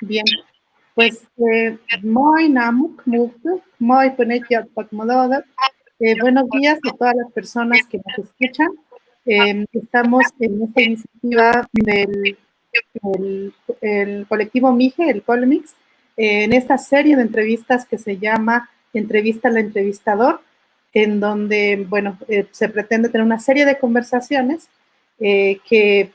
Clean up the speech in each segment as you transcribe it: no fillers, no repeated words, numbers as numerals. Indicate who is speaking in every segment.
Speaker 1: Bien, pues moi namuk muktu, moi penetiat patmododa. Buenos días a todas las personas que nos escuchan. Estamos en esta iniciativa del el colectivo MIGE, el Colmix, en esta serie de entrevistas que se llama Entrevista al Entrevistador, en donde, bueno, se pretende tener una serie de conversaciones que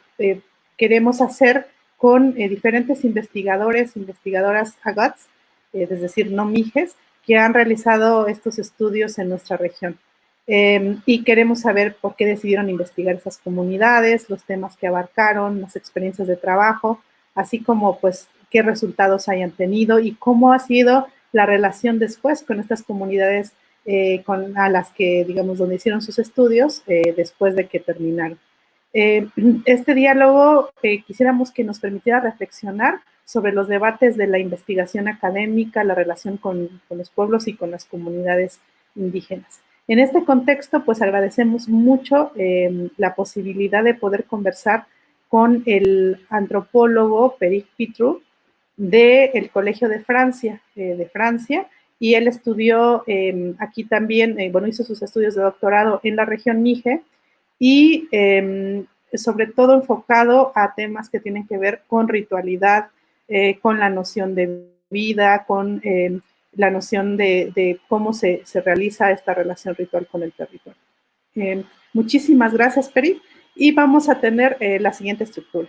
Speaker 1: queremos hacer con diferentes investigadores, investigadoras AGATS, es decir, no MIGES, que han realizado estos estudios en nuestra región. Y queremos saber por qué decidieron investigar esas comunidades, los temas que abarcaron, las experiencias de trabajo, así como pues qué resultados hayan tenido y cómo ha sido la relación después con estas comunidades a las que, digamos, donde hicieron sus estudios después de que terminaron. Este diálogo quisiéramos que nos permitiera reflexionar sobre los debates de la investigación académica, la relación con los pueblos y con las comunidades indígenas. En este contexto, pues agradecemos mucho la posibilidad de poder conversar con el antropólogo Peric Pitrou del Colegio de Francia, y él estudió aquí también, bueno, hizo sus estudios de doctorado en la región Níger y sobre todo enfocado a temas que tienen que ver con ritualidad, con la noción de vida, con la noción de cómo se realiza esta relación ritual con el territorio. Muchísimas gracias, Peri, y vamos a tener la siguiente estructura.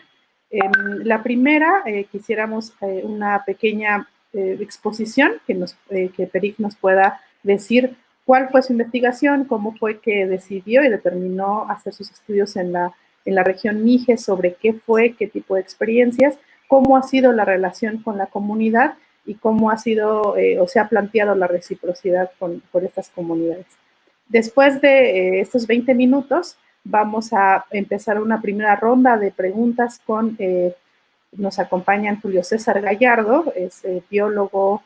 Speaker 1: La primera, quisiéramos una pequeña exposición que Peric nos pueda decir cuál fue su investigación, cómo fue que decidió y determinó hacer sus estudios en la región Mije, sobre qué fue, qué tipo de experiencias, cómo ha sido la relación con la comunidad y cómo ha sido o se ha planteado la reciprocidad con estas comunidades. Después de estos 20 minutos, vamos a empezar una primera ronda de preguntas con, nos acompañan Julio César Gallardo, es biólogo,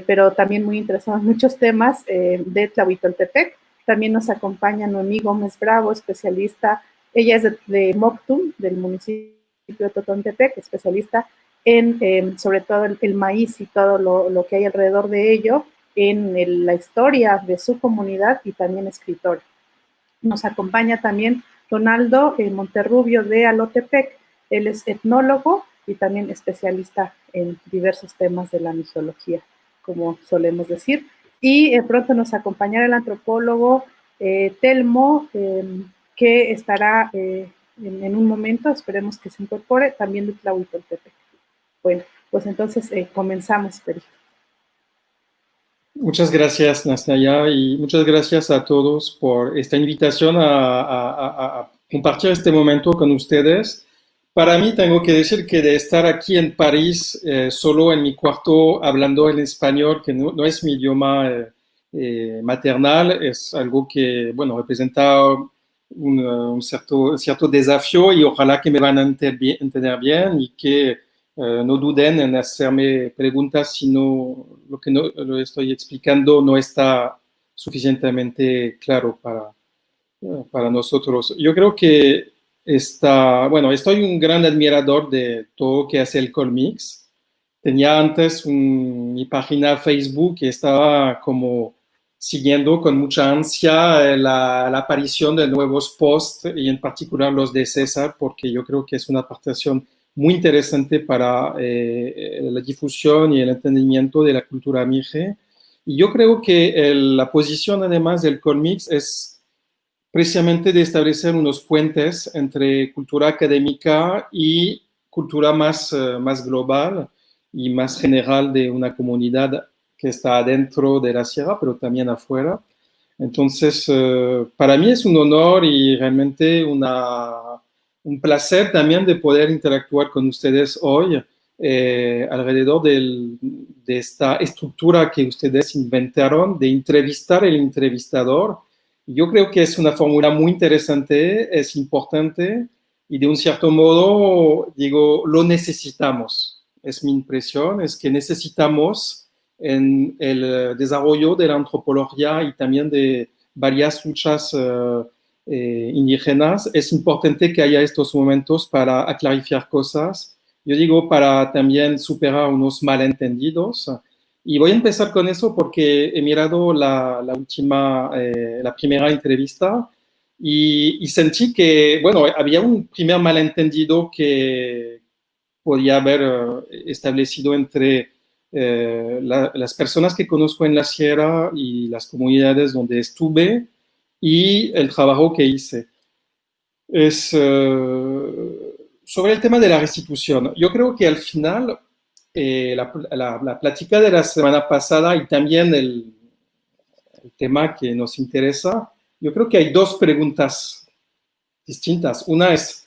Speaker 1: pero también muy interesado en muchos temas de Tlahuitoltepec. También nos acompaña Noemí Gómez Bravo, especialista, ella es de Moctum, del municipio de Totontepec, especialista en sobre todo el maíz y todo lo que hay alrededor de ello, en la historia de su comunidad y también escritor. Nos acompaña también Donaldo Monterrubio de Alotepec, él es etnólogo y también especialista en diversos temas de la misología, como solemos decir. Y pronto nos acompañará el antropólogo Telmo, que estará en un momento, esperemos que se incorpore, también de Tlahuitoltepec. Bueno, pues entonces comenzamos, Peri.
Speaker 2: Muchas gracias, Nasnaya, y muchas gracias a todos por esta invitación a compartir este momento con ustedes. Para mí, tengo que decir que de estar aquí en París, solo en mi cuarto, hablando en español, que no es mi idioma maternal, es algo que, bueno, representa un cierto desafío y ojalá que me van a entender bien y que no duden en hacerme preguntas si no, lo que no lo estoy explicando no está suficientemente claro para nosotros. Yo creo que bueno, estoy un gran admirador de todo lo que hace el Colmix. Tenía antes mi página Facebook que estaba como siguiendo con mucha ansia la aparición de nuevos posts y en particular los de César, porque yo creo que es una aportación muy interesante para la difusión y el entendimiento de la cultura mije. Y yo creo que la posición además del Colmix es precisamente de establecer unos puentes entre cultura académica y cultura más global y más general de una comunidad que está dentro de la sierra, pero también afuera. Entonces, para mí es un honor y realmente un placer también de poder interactuar con ustedes hoy alrededor de esta estructura que ustedes inventaron de entrevistar el entrevistador. Yo creo que es una fórmula muy interesante, es importante y de un cierto modo, digo, lo necesitamos. Es mi impresión, es que necesitamos en el desarrollo de la antropología y también de varias luchas indígenas, es importante que haya estos momentos para aclarar cosas yo digo, para también superar unos malentendidos. Y voy a empezar con eso porque he mirado la primera entrevista y sentí que, bueno, había un primer malentendido que podía haber establecido entre las personas que conozco en la sierra y las comunidades donde estuve y el trabajo que hice. Es sobre el tema de la restitución. Yo creo que al final la plática de la semana pasada y también el tema que nos interesa, yo creo que hay dos preguntas distintas. Una es,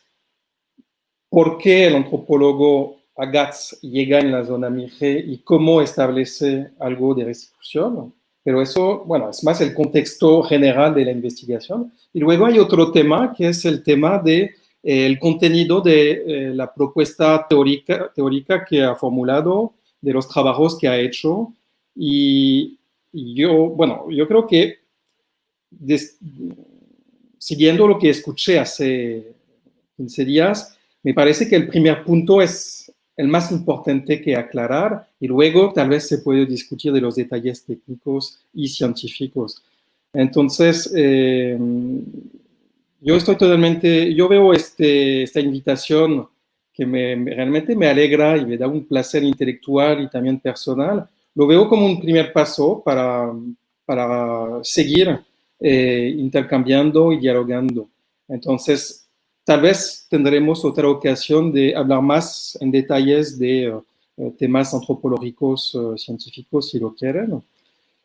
Speaker 2: ¿por qué el antropólogo Agatz llega en la zona Mije y cómo establece algo de restitución? Pero eso, bueno, es más el contexto general de la investigación. Y luego hay otro tema que es el tema de el contenido de la propuesta teórica que ha formulado, de los trabajos que ha hecho. Y yo creo que siguiendo lo que escuché hace 15 días, me parece que el primer punto es el más importante que aclarar y luego tal vez se puede discutir de los detalles técnicos y científicos. Entonces, yo veo esta invitación que realmente me alegra y me da un placer intelectual y también personal. Lo veo como un primer paso para seguir intercambiando y dialogando. Entonces, tal vez tendremos otra ocasión de hablar más en detalles de temas antropológicos, científicos, si lo quieren.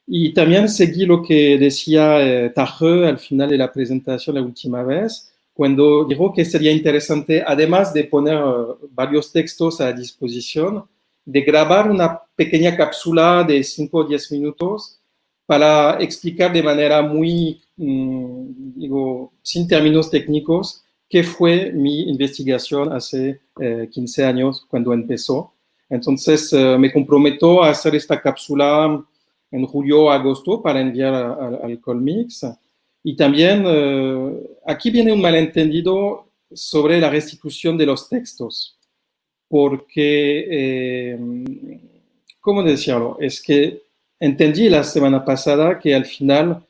Speaker 2: Y también seguí lo que decía Tarjeux al final de la presentación la última vez, cuando dijo que sería interesante, además de poner varios textos a disposición, de grabar una pequeña cápsula de 5 o 10 minutos para explicar de manera muy, sin términos técnicos, qué fue mi investigación hace 15 años cuando empezó. Entonces me comprometo a hacer esta cápsula en julio o agosto para enviar al Colmix. Y también aquí viene un malentendido sobre la restitución de los textos, porque, ¿cómo decirlo? Es que entendí la semana pasada que al final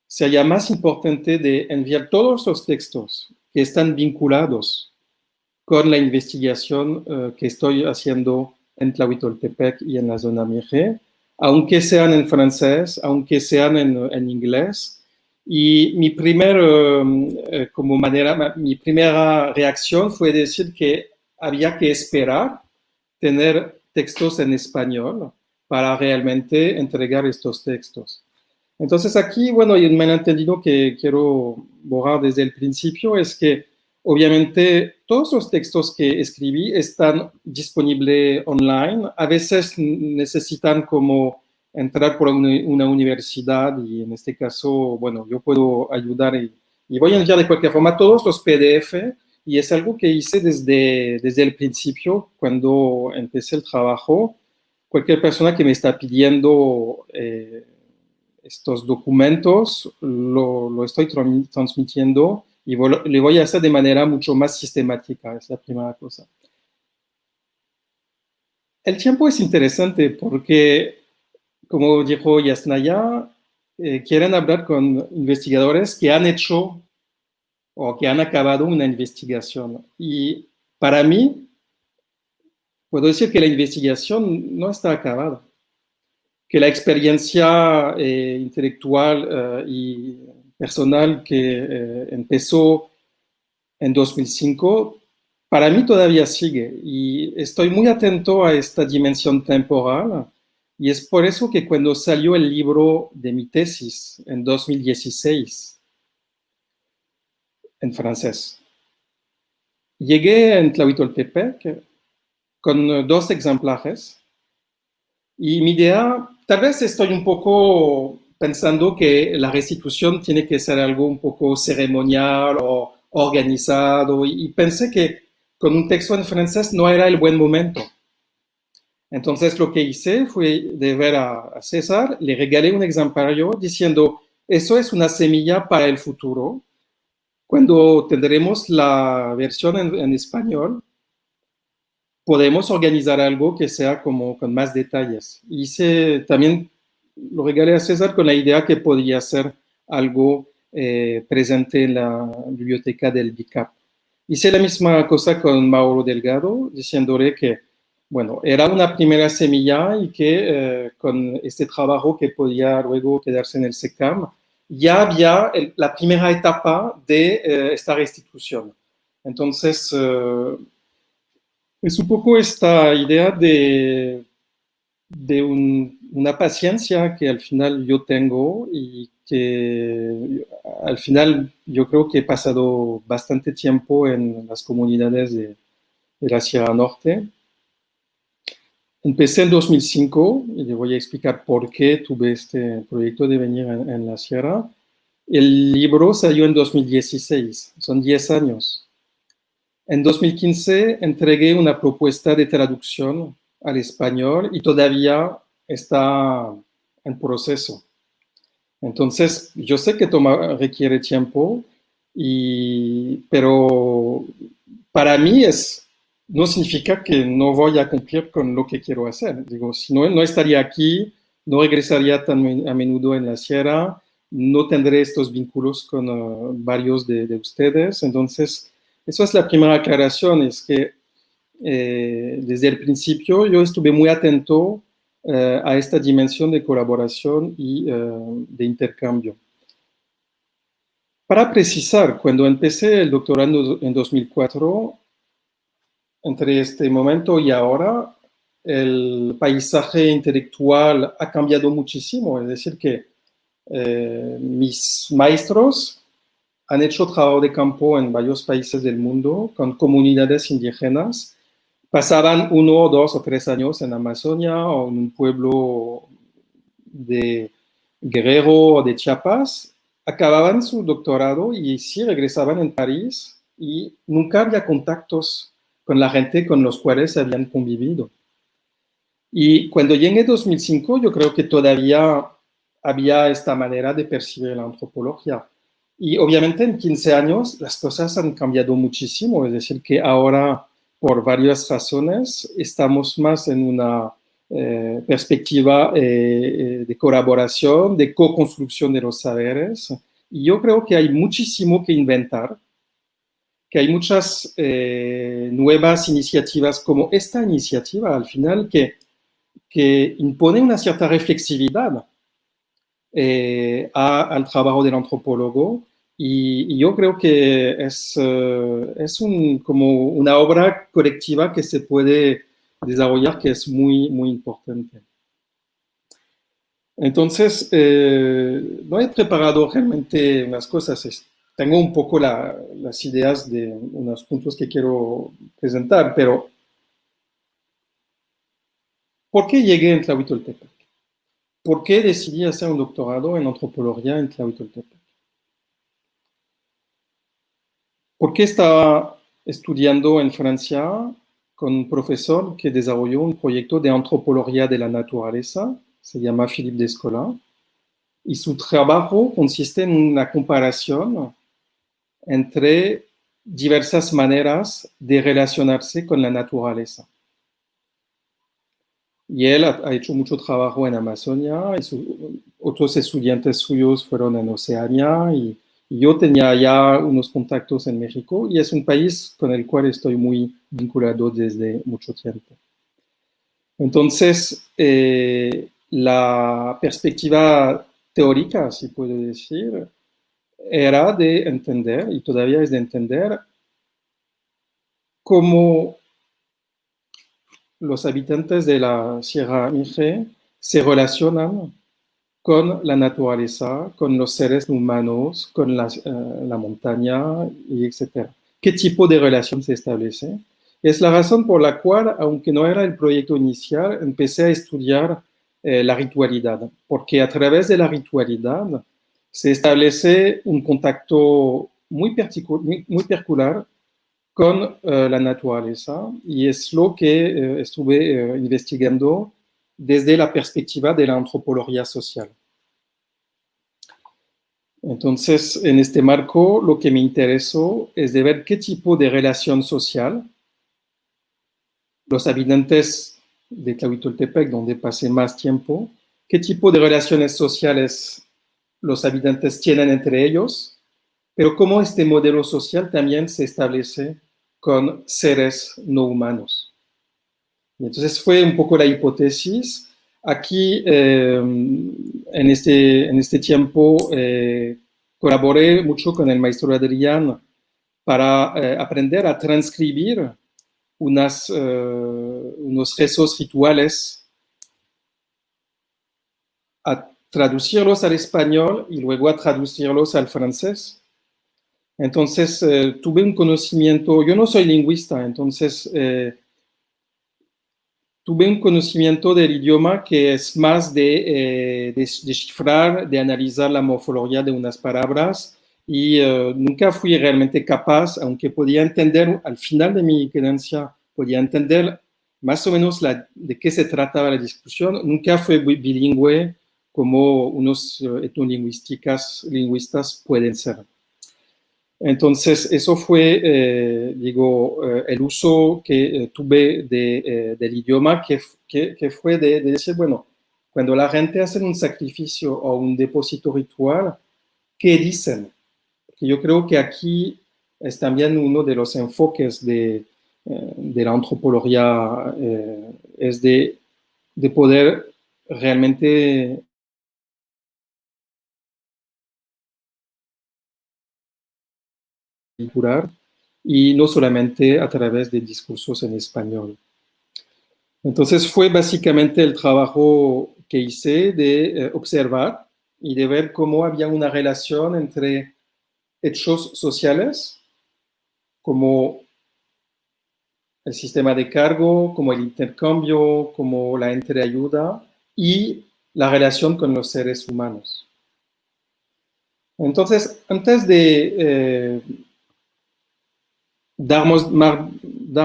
Speaker 2: sería más importante de enviar todos los textos que están vinculados con la investigación que estoy haciendo en Tlahuitoltepec y en la zona Mije, aunque sean en francés, aunque sean en inglés. Y mi mi primera reacción fue decir que había que esperar tener textos en español para realmente entregar estos textos. Entonces aquí, bueno, hay un malentendido que quiero borrar desde el principio, es que obviamente todos los textos que escribí están disponibles online. A veces necesitan como entrar por una universidad y en este caso, bueno, yo puedo ayudar y voy a enviar de cualquier forma todos los PDF y es algo que hice desde el principio cuando empecé el trabajo. Cualquier persona que me está pidiendo estos documentos lo estoy transmitiendo y le voy a hacer de manera mucho más sistemática, es la primera cosa. El tiempo es interesante porque, como dijo Yasnaya, quieren hablar con investigadores que han hecho o que han acabado una investigación. Y para mí, puedo decir que la investigación no está acabada, que la experiencia intelectual y personal que empezó en 2005, para mí todavía sigue y estoy muy atento a esta dimensión temporal y es por eso que cuando salió el libro de mi tesis en 2016, en francés, llegué en Tlahuitoltepec con 2 ejemplares y mi idea, tal vez estoy un poco pensando que la restitución tiene que ser algo un poco ceremonial o organizado y pensé que con un texto en francés no era el buen momento. Entonces lo que hice fue de ver a César, le regalé un ejemplario diciendo, eso es una semilla para el futuro. Cuando tendremos la versión en español, podemos organizar algo que sea como con más detalles. También lo regalé a César con la idea que podría ser algo presente en la biblioteca del BICAP. Hice la misma cosa con Mauro Delgado, diciéndole que, bueno, era una primera semilla y que con este trabajo que podía luego quedarse en el SECAM, ya había la primera etapa de esta restitución. Entonces, es un poco esta idea de una paciencia que al final yo tengo y que al final yo creo que he pasado bastante tiempo en las comunidades de la Sierra Norte. Empecé en 2005 y le voy a explicar por qué tuve este proyecto de venir en la Sierra. El libro salió en 2016, son 10 años. En 2015 entregué una propuesta de traducción al español y todavía está en proceso. Entonces, yo sé que requiere tiempo, pero para mí no significa que no voy a cumplir con lo que quiero hacer. Digo, si no, no estaría aquí, no regresaría tan a menudo en la sierra, no tendré estos vínculos con varios de ustedes. Entonces, eso es la primera aclaración, es que desde el principio yo estuve muy atento a esta dimensión de colaboración y de intercambio. Para precisar, cuando empecé el doctorado en 2004, entre este momento y ahora, el paisaje intelectual ha cambiado muchísimo. Es decir, que mis maestros han hecho trabajo de campo en varios países del mundo con comunidades indígenas. Pasaban 1, 2 o 3 años en Amazonia o en un pueblo de Guerrero o de Chiapas, acababan su doctorado y sí regresaban en París y nunca había contactos con la gente con los cuales habían convivido. Y cuando llegué en 2005, yo creo que todavía había esta manera de percibir la antropología. Y obviamente en 15 años las cosas han cambiado muchísimo, es decir, que ahora, por varias razones, estamos más en una perspectiva de colaboración, de co-construcción de los saberes. Y yo creo que hay muchísimo que inventar, que hay muchas nuevas iniciativas como esta iniciativa, al final, que impone una cierta reflexividad al trabajo del antropólogo y yo creo que es como una obra colectiva que se puede desarrollar que es muy, muy importante. Entonces, no he preparado realmente unas cosas, tengo un poco las ideas de unos puntos que quiero presentar, pero ¿por qué llegué en Tlahuitoltepec? ¿Por qué decidí hacer un doctorado en antropología en Tlahuitoltepec? ¿Por qué estaba estudiando en Francia con un profesor que desarrolló un proyecto de antropología de la naturaleza? Se llama Philippe Descola. Y su trabajo consiste en una comparación entre diversas maneras de relacionarse con la naturaleza. Y él ha hecho mucho trabajo en Amazonia, y otros estudiantes suyos fueron en Oceanía, y yo tenía ya unos contactos en México, y es un país con el cual estoy muy vinculado desde mucho tiempo. Entonces, la perspectiva teórica, si puedo decir, era de entender, y todavía es de entender, cómo los habitantes de la Sierra Mije se relacionan con la naturaleza, con los seres humanos, con la montaña, y etc. ¿Qué tipo de relación se establece? Es la razón por la cual, aunque no era el proyecto inicial, empecé a estudiar la ritualidad, porque a través de la ritualidad se establece un contacto muy particular con la naturaleza, y es lo que estuve investigando desde la perspectiva de la antropología social. Entonces, en este marco, lo que me interesó es de ver qué tipo de relación social los habitantes de Tlahuitoltepec, donde pasé más tiempo, qué tipo de relaciones sociales los habitantes tienen entre ellos, pero cómo este modelo social también se establece con seres no humanos. Y entonces fue un poco la hipótesis. Aquí, en este tiempo, colaboré mucho con el maestro Adrián para aprender a transcribir unos rezos rituales, a traducirlos al español y luego a traducirlos al francés. Entonces, tuve un conocimiento, yo no soy lingüista, entonces tuve un conocimiento del idioma que es más de descifrar, de analizar la morfología de unas palabras y nunca fui realmente capaz, aunque podía entender al final de mi creencia, podía entender más o menos de qué se trataba la discusión, nunca fui bilingüe como unos etnolingüistas pueden ser. Entonces, eso fue, el uso que tuve del idioma, que fue de decir, bueno, cuando la gente hace un sacrificio o un depósito ritual, ¿qué dicen? Porque yo creo que aquí es también uno de los enfoques de la antropología, es de poder realmente curar y no solamente a través de discursos en español. Entonces fue básicamente el trabajo que hice de observar y de ver cómo había una relación entre hechos sociales, como el sistema de cargo, como el intercambio, como la entreayuda y la relación con los seres humanos. Entonces, antes de dar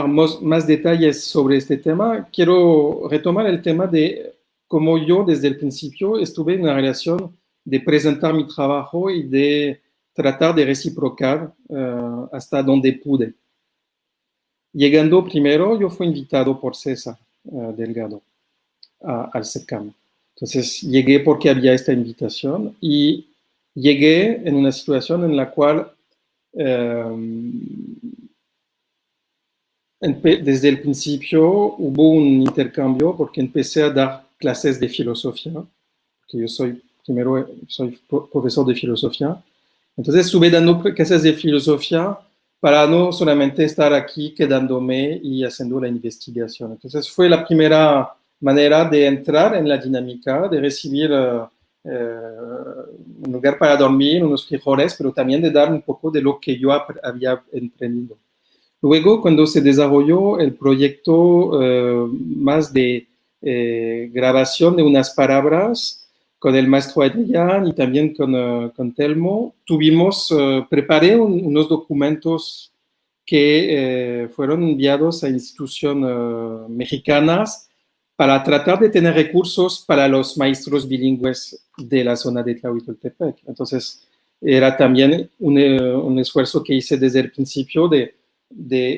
Speaker 2: más detalles sobre este tema, quiero retomar el tema de cómo yo desde el principio estuve en una relación de presentar mi trabajo y de tratar de reciprocar hasta donde pude. Llegando primero, yo fui invitado por César Delgado al SECAM. Entonces llegué porque había esta invitación y llegué en una situación en la cual desde el principio hubo un intercambio porque empecé a dar clases de filosofía, porque yo soy profesor de filosofía. Entonces estuve dando clases de filosofía para no solamente estar aquí quedándome y haciendo la investigación. Entonces fue la primera manera de entrar en la dinámica, de recibir un lugar para dormir, unos frijoles, pero también de dar un poco de lo que yo había emprendido. Luego, cuando se desarrolló el proyecto más de grabación de unas palabras con el maestro Adrián y también con Telmo, preparé unos documentos que fueron enviados a instituciones mexicanas para tratar de tener recursos para los maestros bilingües de la zona de Tlahuitoltepec. Entonces, era también un esfuerzo que hice desde el principio de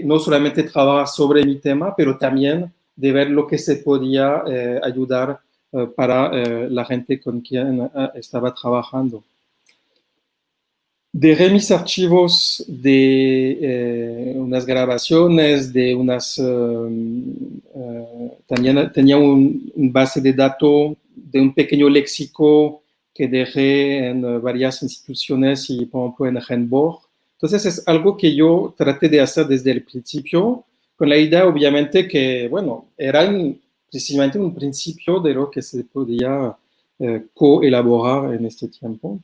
Speaker 2: no solamente trabajar sobre mi tema, pero también de ver lo que se podía ayudar para la gente con quien estaba trabajando. Dejé mis archivos de unas grabaciones, también tenía un base de datos de un pequeño léxico que dejé en varias instituciones y, por ejemplo, en Renborg. Entonces, es algo que yo traté de hacer desde el principio, con la idea, obviamente, que, bueno, era precisamente un principio de lo que se podía coelaborar en este tiempo.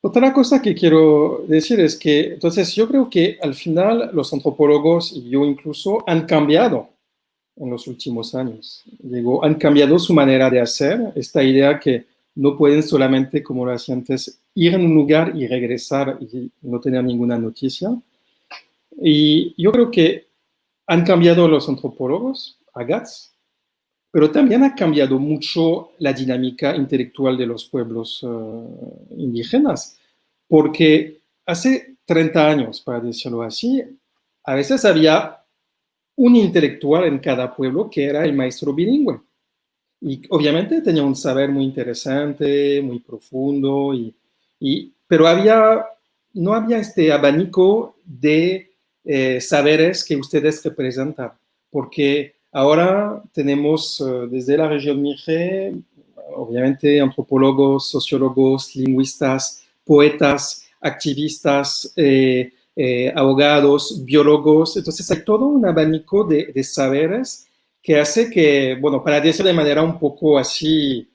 Speaker 2: Otra cosa que quiero decir es que, entonces, yo creo que al final los antropólogos y yo incluso han cambiado en los últimos años. Han cambiado su manera de hacer, esta idea que no pueden solamente, como lo hacían antes, ir en un lugar y regresar y no tener ninguna noticia. Y yo creo que han cambiado los antropólogos, AGATS, pero también ha cambiado mucho la dinámica intelectual de los pueblos indígenas, porque hace 30 años, para decirlo así, a veces había un intelectual en cada pueblo que era el maestro bilingüe. Y obviamente tenía un saber muy interesante, muy profundo, pero no había este abanico de saberes que ustedes representan, porque ahora tenemos desde la región Mije, obviamente antropólogos, sociólogos, lingüistas, poetas, activistas, abogados, biólogos, entonces hay todo un abanico de saberes que hace que, bueno, para decir de manera un poco así,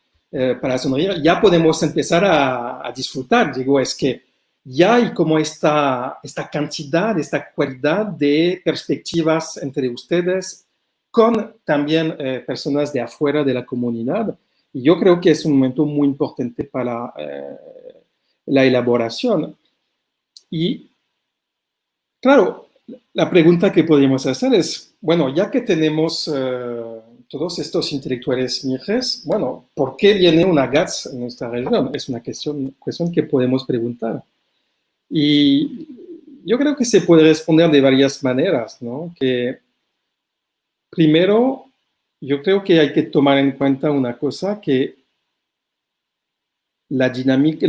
Speaker 2: para sonreír, ya podemos empezar a disfrutar. Digo, es que ya hay como esta cantidad, esta cualidad de perspectivas entre ustedes con también personas de afuera de la comunidad. Y yo creo que es un momento muy importante para la elaboración. Y claro, la pregunta que podríamos hacer es, bueno, ya que tenemos todos estos intelectuales mijes, bueno, ¿por qué viene una GATS en nuestra región? Es una cuestión que podemos preguntar. Y yo creo que se puede responder de varias maneras, ¿no? Que primero, yo creo que hay que tomar en cuenta una cosa, que la dinámica,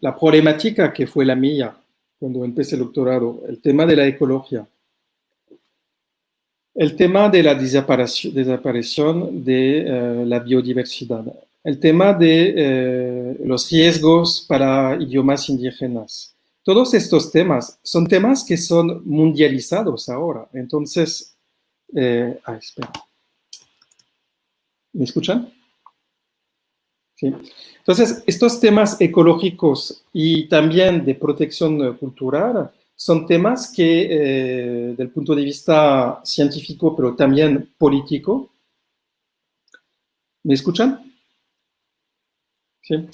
Speaker 2: la problemática que fue la mía cuando empecé el doctorado, el tema de la ecología, el tema de la desaparición de la biodiversidad, el tema de los riesgos para idiomas indígenas. Todos estos temas son temas que son mundializados ahora. Entonces, espera. ¿Me escuchan? Sí. Entonces, estos temas ecológicos y también de protección cultural son temas que, del punto de vista científico, pero también político, ¿me escuchan? Sí.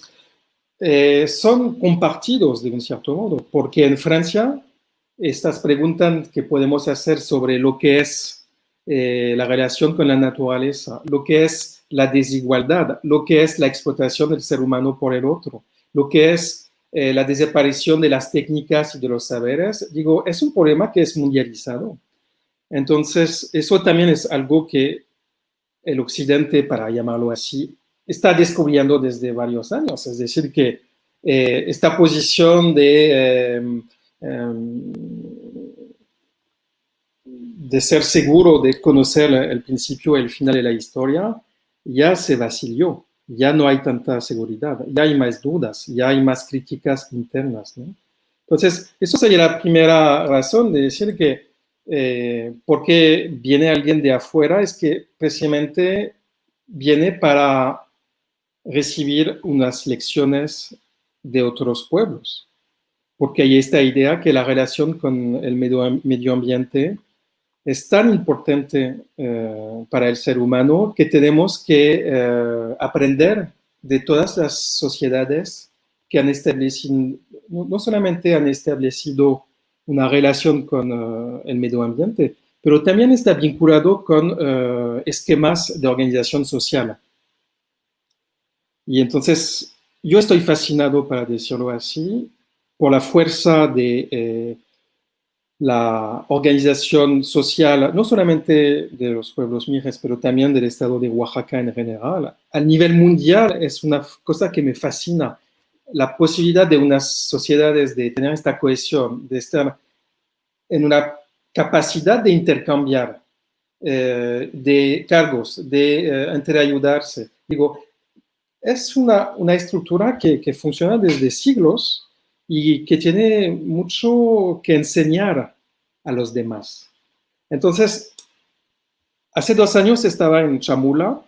Speaker 2: Son compartidos de un cierto modo, porque en Francia estas preguntas que podemos hacer sobre lo que es la relación con la naturaleza, lo que es la desigualdad, lo que es la explotación del ser humano por el otro, lo que es la desaparición de las técnicas y de los saberes, digo, es un problema que es mundializado. Entonces, eso también es algo que el Occidente, para llamarlo así, está descubriendo desde varios años. Es decir, que esta posición de ser seguro, de conocer el principio y el final de la historia, ya se vaciló. Ya no hay tanta seguridad, ya hay más dudas, ya hay más críticas internas, ¿no? Entonces, eso sería la primera razón de decir que por qué viene alguien de afuera, es que precisamente viene para recibir unas lecciones de otros pueblos, porque hay esta idea que la relación con el medio ambiente es tan importante para el ser humano que tenemos que aprender de todas las sociedades que han establecido, no solamente han establecido una relación con el medio ambiente, pero también está vinculado con esquemas de organización social. Y entonces yo estoy fascinado, para decirlo así, por la fuerza de la organización social, no solamente de los pueblos mijes, pero también del estado de Oaxaca en general. A nivel mundial es una cosa que me fascina, la posibilidad de unas sociedades de tener esta cohesión, de estar en una capacidad de intercambiar de cargos, de interayudarse. Digo, es una estructura que funciona desde siglos y que tiene mucho que enseñar a los demás. Entonces, hace 2 años estaba en Chamula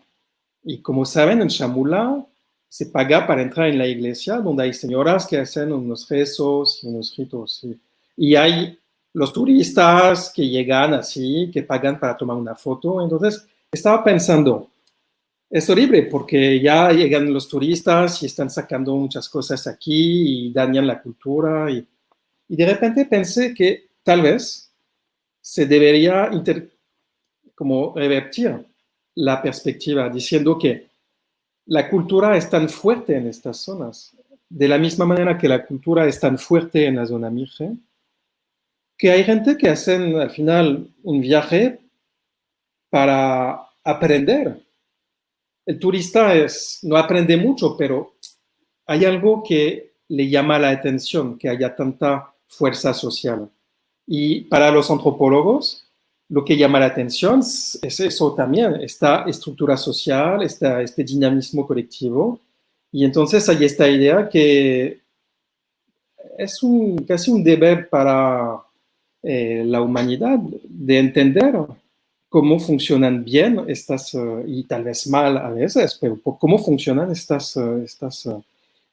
Speaker 2: y como saben, en Chamula se paga para entrar en la iglesia, donde hay señoras que hacen unos rezos y unos ritos. Y hay los turistas que llegan así, que pagan para tomar una foto. Entonces, estaba pensando, es horrible porque ya llegan los turistas y están sacando muchas cosas aquí y dañan la cultura. Y de repente pensé que tal vez se debería como revertir la perspectiva diciendo que la cultura es tan fuerte en estas zonas, de la misma manera que la cultura es tan fuerte en la zona Mije, que hay gente que hacen al final un viaje para aprender. El turista no aprende mucho, pero hay algo que le llama la atención, que haya tanta fuerza social. Y para los antropólogos, lo que llama la atención es eso también, esta estructura social, este dinamismo colectivo. Y entonces hay esta idea que es casi un deber para la humanidad de entender cómo funcionan bien estas, y tal vez mal a veces, pero cómo funcionan estas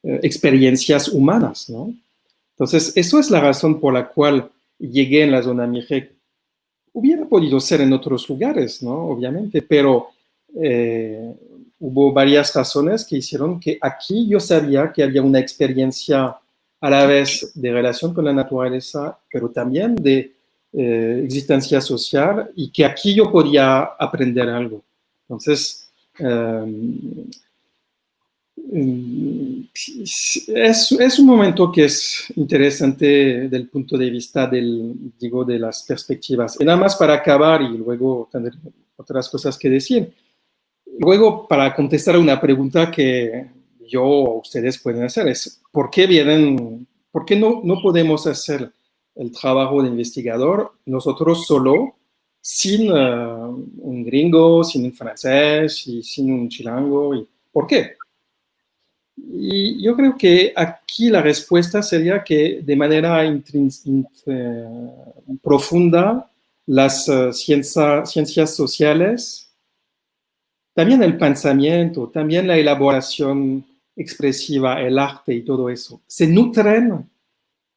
Speaker 2: experiencias humanas, ¿no? Entonces, eso es la razón por la cual llegué en la zona Mije. Hubiera podido ser en otros lugares, ¿no? Obviamente, pero hubo varias razones que hicieron que aquí yo sabía que había una experiencia a la vez de relación con la naturaleza, pero también de existencia social y que aquí yo podía aprender algo. Entonces, es un momento que es interesante del punto de vista de las perspectivas. Y nada más para acabar y luego tener otras cosas que decir. Luego, para contestar a una pregunta que yo o ustedes pueden hacer, es ¿por qué no podemos hacer el trabajo de investigador nosotros solo, sin un gringo, sin un francés y sin un chilango? ¿Por qué? Y yo creo que aquí la respuesta sería que de manera profunda las ciencias sociales, también el pensamiento, también la elaboración expresiva, el arte y todo eso, se nutren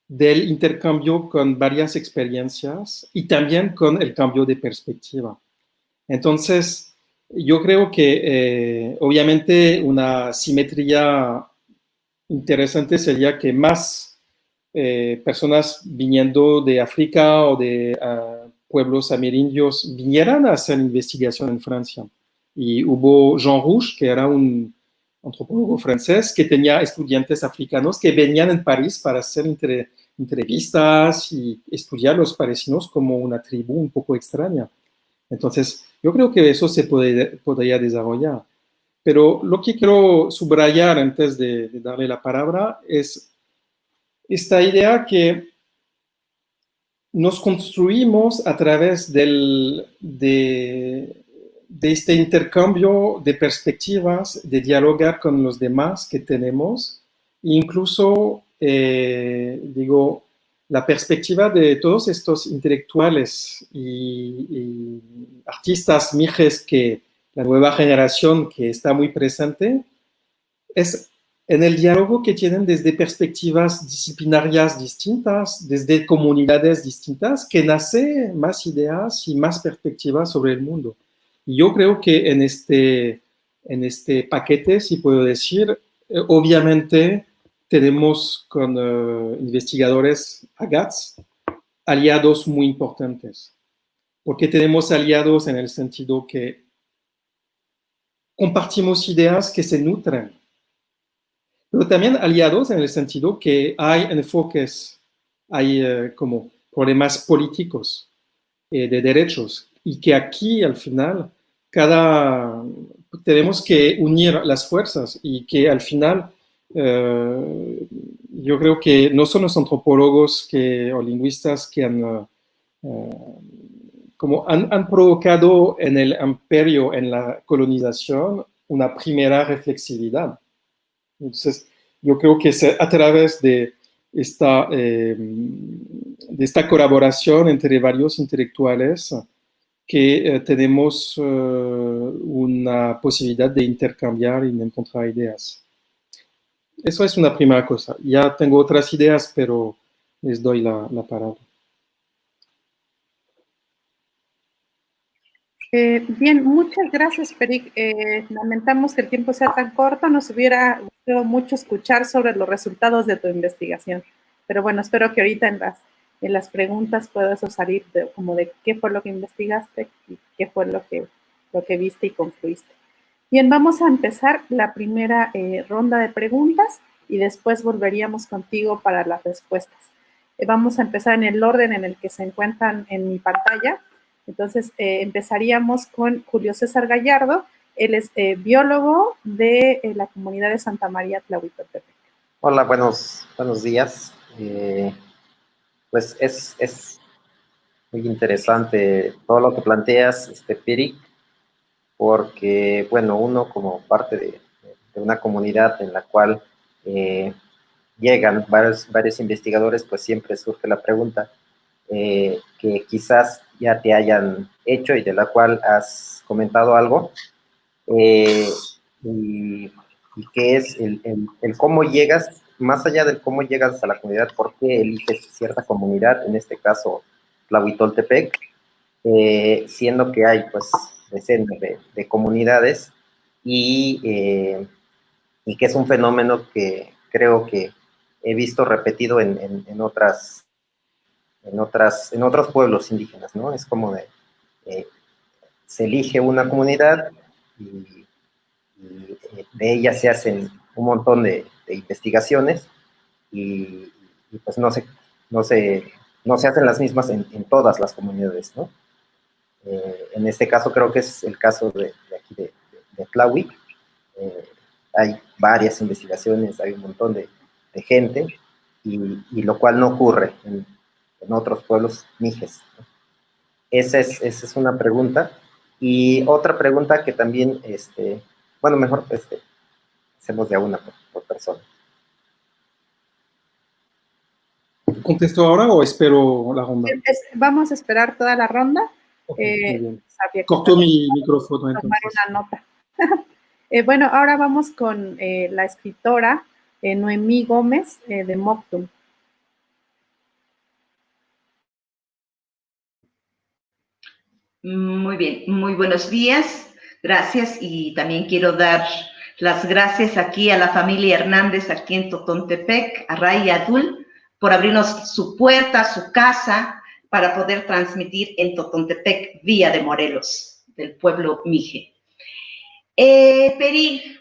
Speaker 2: del intercambio con varias experiencias y también con el cambio de perspectiva. Entonces, yo creo que obviamente una simetría interesante sería que más personas viniendo de África o de pueblos amerindios vinieran a hacer investigación en Francia. Y hubo Jean Rouch, que era un antropólogo francés, que tenía estudiantes africanos que venían en París para hacer entrevistas y estudiar los parisinos como una tribu un poco extraña. Entonces, yo creo que eso se podría desarrollar. Pero lo que quiero subrayar antes de darle la palabra es esta idea que nos construimos a través de este intercambio de perspectivas, de dialogar con los demás que tenemos, incluso, digo, la perspectiva de todos estos intelectuales y artistas mijes que la nueva generación que está muy presente, es en el diálogo que tienen desde perspectivas disciplinarias distintas, desde comunidades distintas, que nace más ideas y más perspectivas sobre el mundo. Y yo creo que en este paquete, si puedo decir, obviamente tenemos con investigadores AGATS aliados muy importantes, porque tenemos aliados en el sentido que compartimos ideas que se nutren, pero también aliados en el sentido que hay enfoques, hay como problemas políticos, de derechos, y que aquí al final tenemos que unir las fuerzas y que al final yo creo que no son los antropólogos o lingüistas que han provocado en el imperio, en la colonización, una primera reflexividad. Entonces, yo creo que es a través de esta colaboración entre varios intelectuales que tenemos una posibilidad de intercambiar y de encontrar ideas. Eso es una primera cosa. Ya tengo otras ideas, pero les doy la palabra.
Speaker 1: Bien, muchas gracias, Peric. Lamentamos que el tiempo sea tan corto. Nos hubiera gustado mucho escuchar sobre los resultados de tu investigación. Pero bueno, espero que ahorita en las preguntas puedas salir como de qué fue lo que investigaste y qué fue lo que viste y concluiste. Bien, vamos a empezar la primera ronda de preguntas y después volveríamos contigo para las respuestas. Vamos a empezar en el orden en el que se encuentran en mi pantalla. Entonces, empezaríamos con Julio César Gallardo. Él es biólogo de la comunidad de Santa María Tlahuitoltepec.
Speaker 3: Hola, buenos días. Pues es muy interesante todo lo que planteas, Piri, porque, bueno, uno como parte de una comunidad en la cual llegan varios investigadores, pues siempre surge la pregunta que quizás ya te hayan hecho y de la cual has comentado algo, y que es el cómo llegas, más allá del cómo llegas a la comunidad, por qué eliges cierta comunidad, en este caso Tlahuitoltepec, siendo que hay pues decenas de comunidades y que es un fenómeno que creo que he visto repetido en otros pueblos indígenas, ¿no? Es como se elige una comunidad y de ella se hacen un montón de investigaciones y pues no se hacen las mismas en todas las comunidades, ¿no? En este caso creo que es el caso de aquí de Tlahui. Hay varias investigaciones, hay un montón de gente y lo cual no ocurre en otros pueblos mijes, ¿no? Esa es una pregunta. Y otra pregunta que también, bueno, mejor hacemos de a una por persona.
Speaker 2: ¿Contesto ahora o espero la ronda?
Speaker 1: Vamos a esperar toda la ronda.
Speaker 2: Okay, corto mi micrófono entonces.
Speaker 1: Tomar una nota. Bueno, ahora vamos con la escritora Noemí Gómez de Moctum.
Speaker 4: Muy bien, muy buenos días, gracias, y también quiero dar las gracias aquí a la familia Hernández aquí en Totontepec, a Ray y a Dul, por abrirnos su puerta, su casa, para poder transmitir en Totontepec, Villa de Morelos, del pueblo Mije. Peri,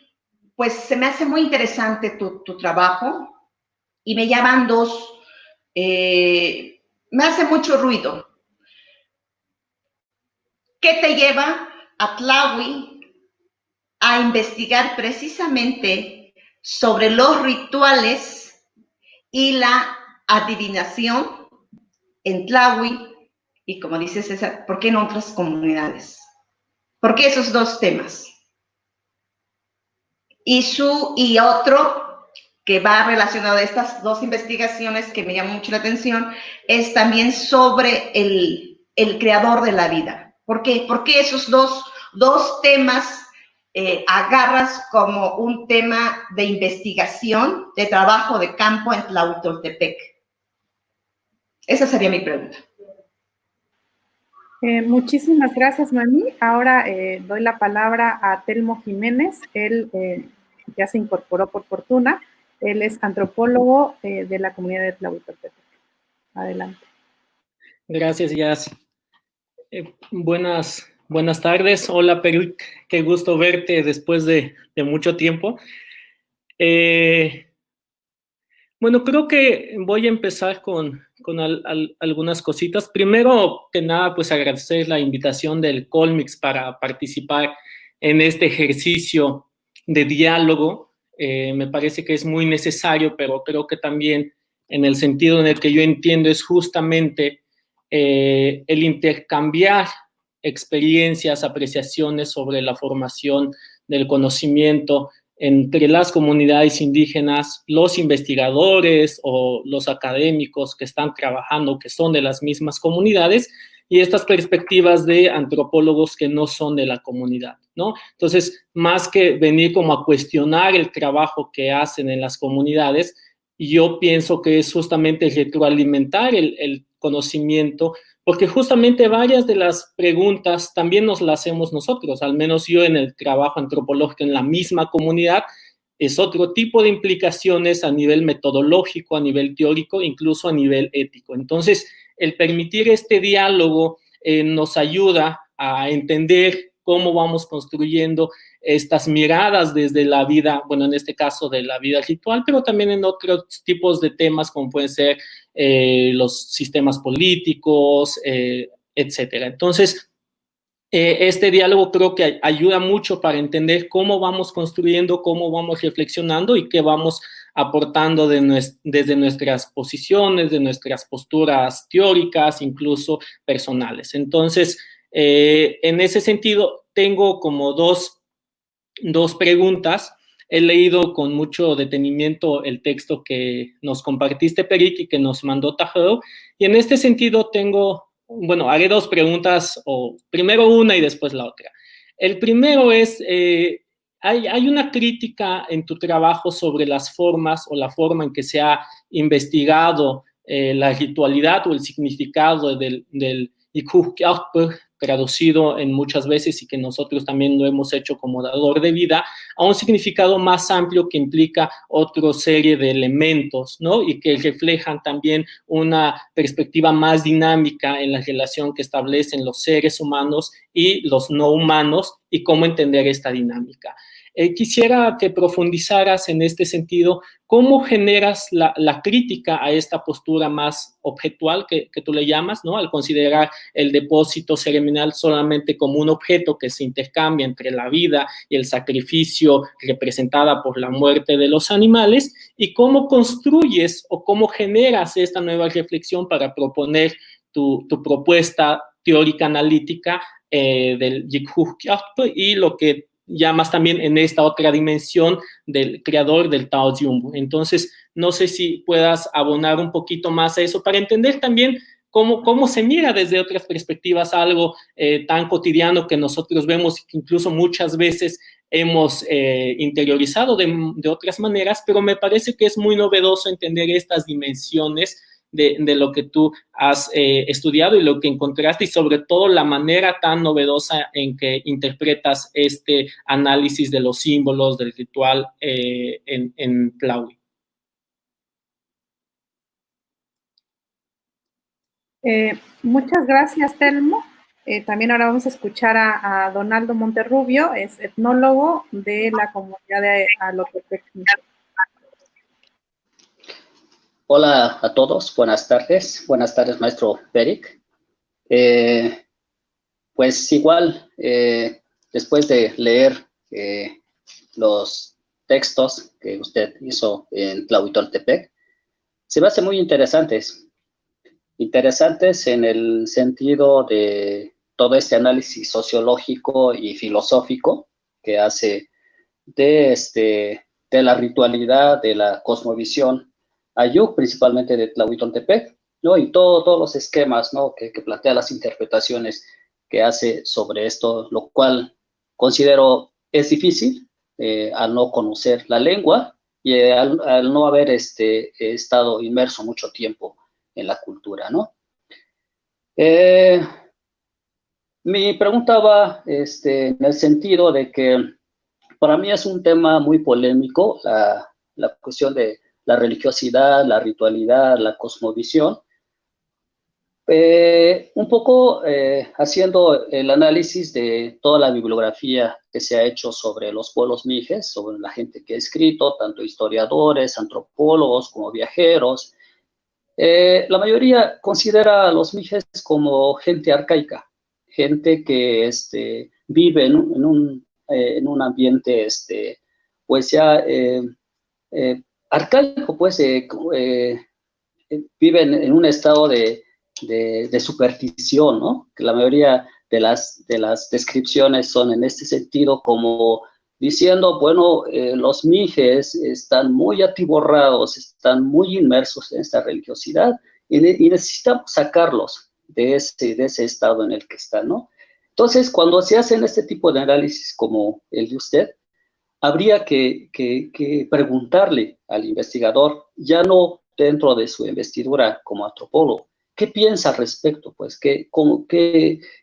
Speaker 4: pues se me hace muy interesante tu trabajo y me llaman dos, me hace mucho ruido. ¿Qué te lleva a Tlahui a investigar precisamente sobre los rituales y la adivinación en Tlahui? Y como dice César, ¿por qué en otras comunidades? ¿Por qué esos dos temas? Y otro que va relacionado a estas dos investigaciones que me llamó mucho la atención es también sobre el creador de la vida. ¿Por qué? Porque esos dos temas agarras como un tema de investigación, de trabajo de campo en Tlahuitoltepec. Esa sería mi pregunta.
Speaker 1: Muchísimas gracias, Mami. Ahora doy la palabra a Telmo Jiménez. Él ya se incorporó por fortuna. Él es antropólogo de la comunidad de Tlahuitoltepec. Adelante.
Speaker 5: Gracias, Yas. Buenas tardes. Hola, Perú. Qué gusto verte después de mucho tiempo. Bueno, creo que voy a empezar con algunas cositas. Primero que nada, pues agradecer la invitación del Colmix para participar en este ejercicio de diálogo. Me parece que es muy necesario, pero creo que también en el sentido en el que yo entiendo es justamente el intercambiar experiencias, apreciaciones sobre la formación del conocimiento entre las comunidades indígenas, los investigadores o los académicos que están trabajando, que son de las mismas comunidades, y estas perspectivas de antropólogos que no son de la comunidad, ¿no? Entonces, más que venir como a cuestionar el trabajo que hacen en las comunidades, yo pienso que es justamente retroalimentar el conocimiento, porque justamente varias de las preguntas también nos las hacemos nosotros, al menos yo en el trabajo antropológico en la misma comunidad, es otro tipo de implicaciones a nivel metodológico, a nivel teórico, incluso a nivel ético. Entonces, el permitir este diálogo nos ayuda a entender cómo vamos construyendo estas miradas desde la vida, bueno, en este caso de la vida ritual, pero también en otros tipos de temas como pueden ser los sistemas políticos, etcétera. Entonces, este diálogo creo que ayuda mucho para entender cómo vamos construyendo, cómo vamos reflexionando y qué vamos aportando desde nuestras posiciones, de nuestras posturas teóricas, incluso personales. Entonces, en ese sentido, tengo como dos preguntas. He leído con mucho detenimiento el texto que nos compartiste, Peric, y que nos mandó Tajeo, y en este sentido bueno, haré dos preguntas, o primero una y después la otra. El primero es, hay una crítica en tu trabajo sobre las formas o la forma en que se ha investigado la ritualidad o el significado del traducido en muchas veces y que nosotros también lo hemos hecho como dador de vida, a un significado más amplio que implica otra serie de elementos, ¿no? Y que reflejan también una perspectiva más dinámica en la relación que establecen los seres humanos y los no humanos y cómo entender esta dinámica. Quisiera que profundizaras en este sentido, ¿cómo generas la crítica a esta postura más objetual que tú le llamas, ¿no? Al considerar el depósito ceremonial solamente como un objeto que se intercambia entre la vida y el sacrificio representada por la muerte de los animales, y cómo construyes o cómo generas esta nueva reflexión para proponer tu propuesta teórica analítica del Yikhukyakpo y lo que llamas también en esta otra dimensión del creador del Tao Jumbo. Entonces, no sé si puedas abonar un poquito más a eso para entender también cómo se mira desde otras perspectivas algo tan cotidiano que nosotros vemos y que incluso muchas veces hemos interiorizado de otras maneras, pero me parece que es muy novedoso entender estas dimensiones de lo que tú has estudiado y lo que encontraste, y sobre todo la manera tan novedosa en que interpretas este análisis de los símbolos del ritual en Tlahui.
Speaker 1: Muchas gracias, Telmo. También ahora vamos a escuchar a Donaldo Monterrubio, es etnólogo de la comunidad de Alotepec.
Speaker 6: Hola a todos, buenas tardes, maestro Peric. Pues igual, después de leer los textos que usted hizo en Tlahuitoltepec, se me hace muy interesantes en el sentido de todo este análisis sociológico y filosófico que hace de la ritualidad, de la cosmovisión Ayuk, principalmente de Tlahuitoltepec, ¿no? Y todos los esquemas, ¿no? que plantea, las interpretaciones que hace sobre esto, lo cual considero es difícil al no conocer la lengua y al no haber estado inmerso mucho tiempo en la cultura, ¿no? Mi pregunta va en el sentido de que para mí es un tema muy polémico, la cuestión de la religiosidad, la ritualidad, la cosmovisión. Un poco haciendo el análisis de toda la bibliografía que se ha hecho sobre los pueblos mijes, sobre la gente que ha escrito, tanto historiadores, antropólogos como viajeros. La mayoría considera a los mijes como gente arcaica, gente que vive en un ambiente pues ya arcaico, pues viven en un estado de superstición, ¿no? Que la mayoría de las descripciones son en este sentido, como diciendo, bueno, los mijes están muy atiborrados, están muy inmersos en esta religiosidad y necesitamos sacarlos de ese estado en el que están, ¿no? Entonces, cuando se hacen este tipo de análisis como el de usted, habría que preguntarle al investigador, ya no dentro de su investidura como antropólogo, ¿qué piensa al respecto? Pues, ¿qué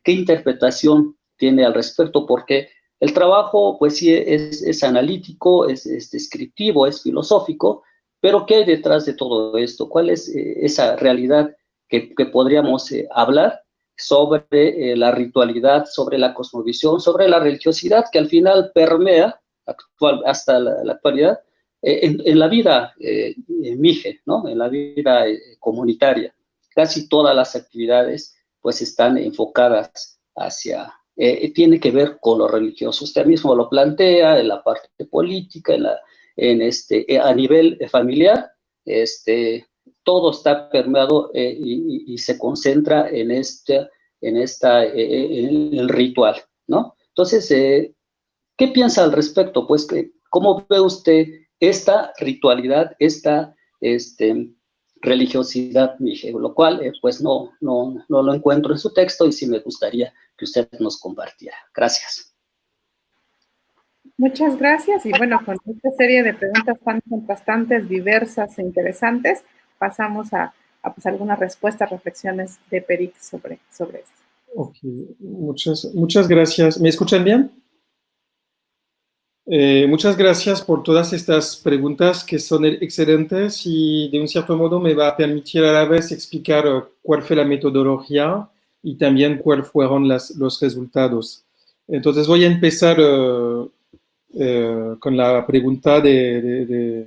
Speaker 6: interpretación tiene al respecto? Porque el trabajo, pues sí, es analítico, es descriptivo, es filosófico, pero ¿qué hay detrás de todo esto? ¿Cuál es esa realidad que podríamos hablar sobre la ritualidad, sobre la cosmovisión, sobre la religiosidad que al final permea hasta la actualidad en la vida mije, ¿no? En la vida comunitaria. Casi todas las actividades pues están enfocadas hacia, tiene que ver con lo religioso. Usted mismo lo plantea en la parte política, a nivel familiar, todo está permeado y se concentra en el ritual, ¿no? Entonces, ¿qué piensa al respecto? Pues, ¿cómo ve usted esta ritualidad, esta religiosidad, mije? Lo cual, pues, no lo encuentro en su texto y sí me gustaría que usted nos compartiera. Gracias.
Speaker 1: Muchas gracias. Y bueno, con esta serie de preguntas tan contrastantes, diversas e interesantes, pasamos a pues, algunas respuestas, reflexiones de Peric sobre esto.
Speaker 2: Ok, muchas gracias. ¿Me escuchan bien? Muchas gracias por todas estas preguntas que son excelentes y de un cierto modo me va a permitir a la vez explicar cuál fue la metodología y también cuáles fueron los resultados. Entonces voy a empezar con la pregunta de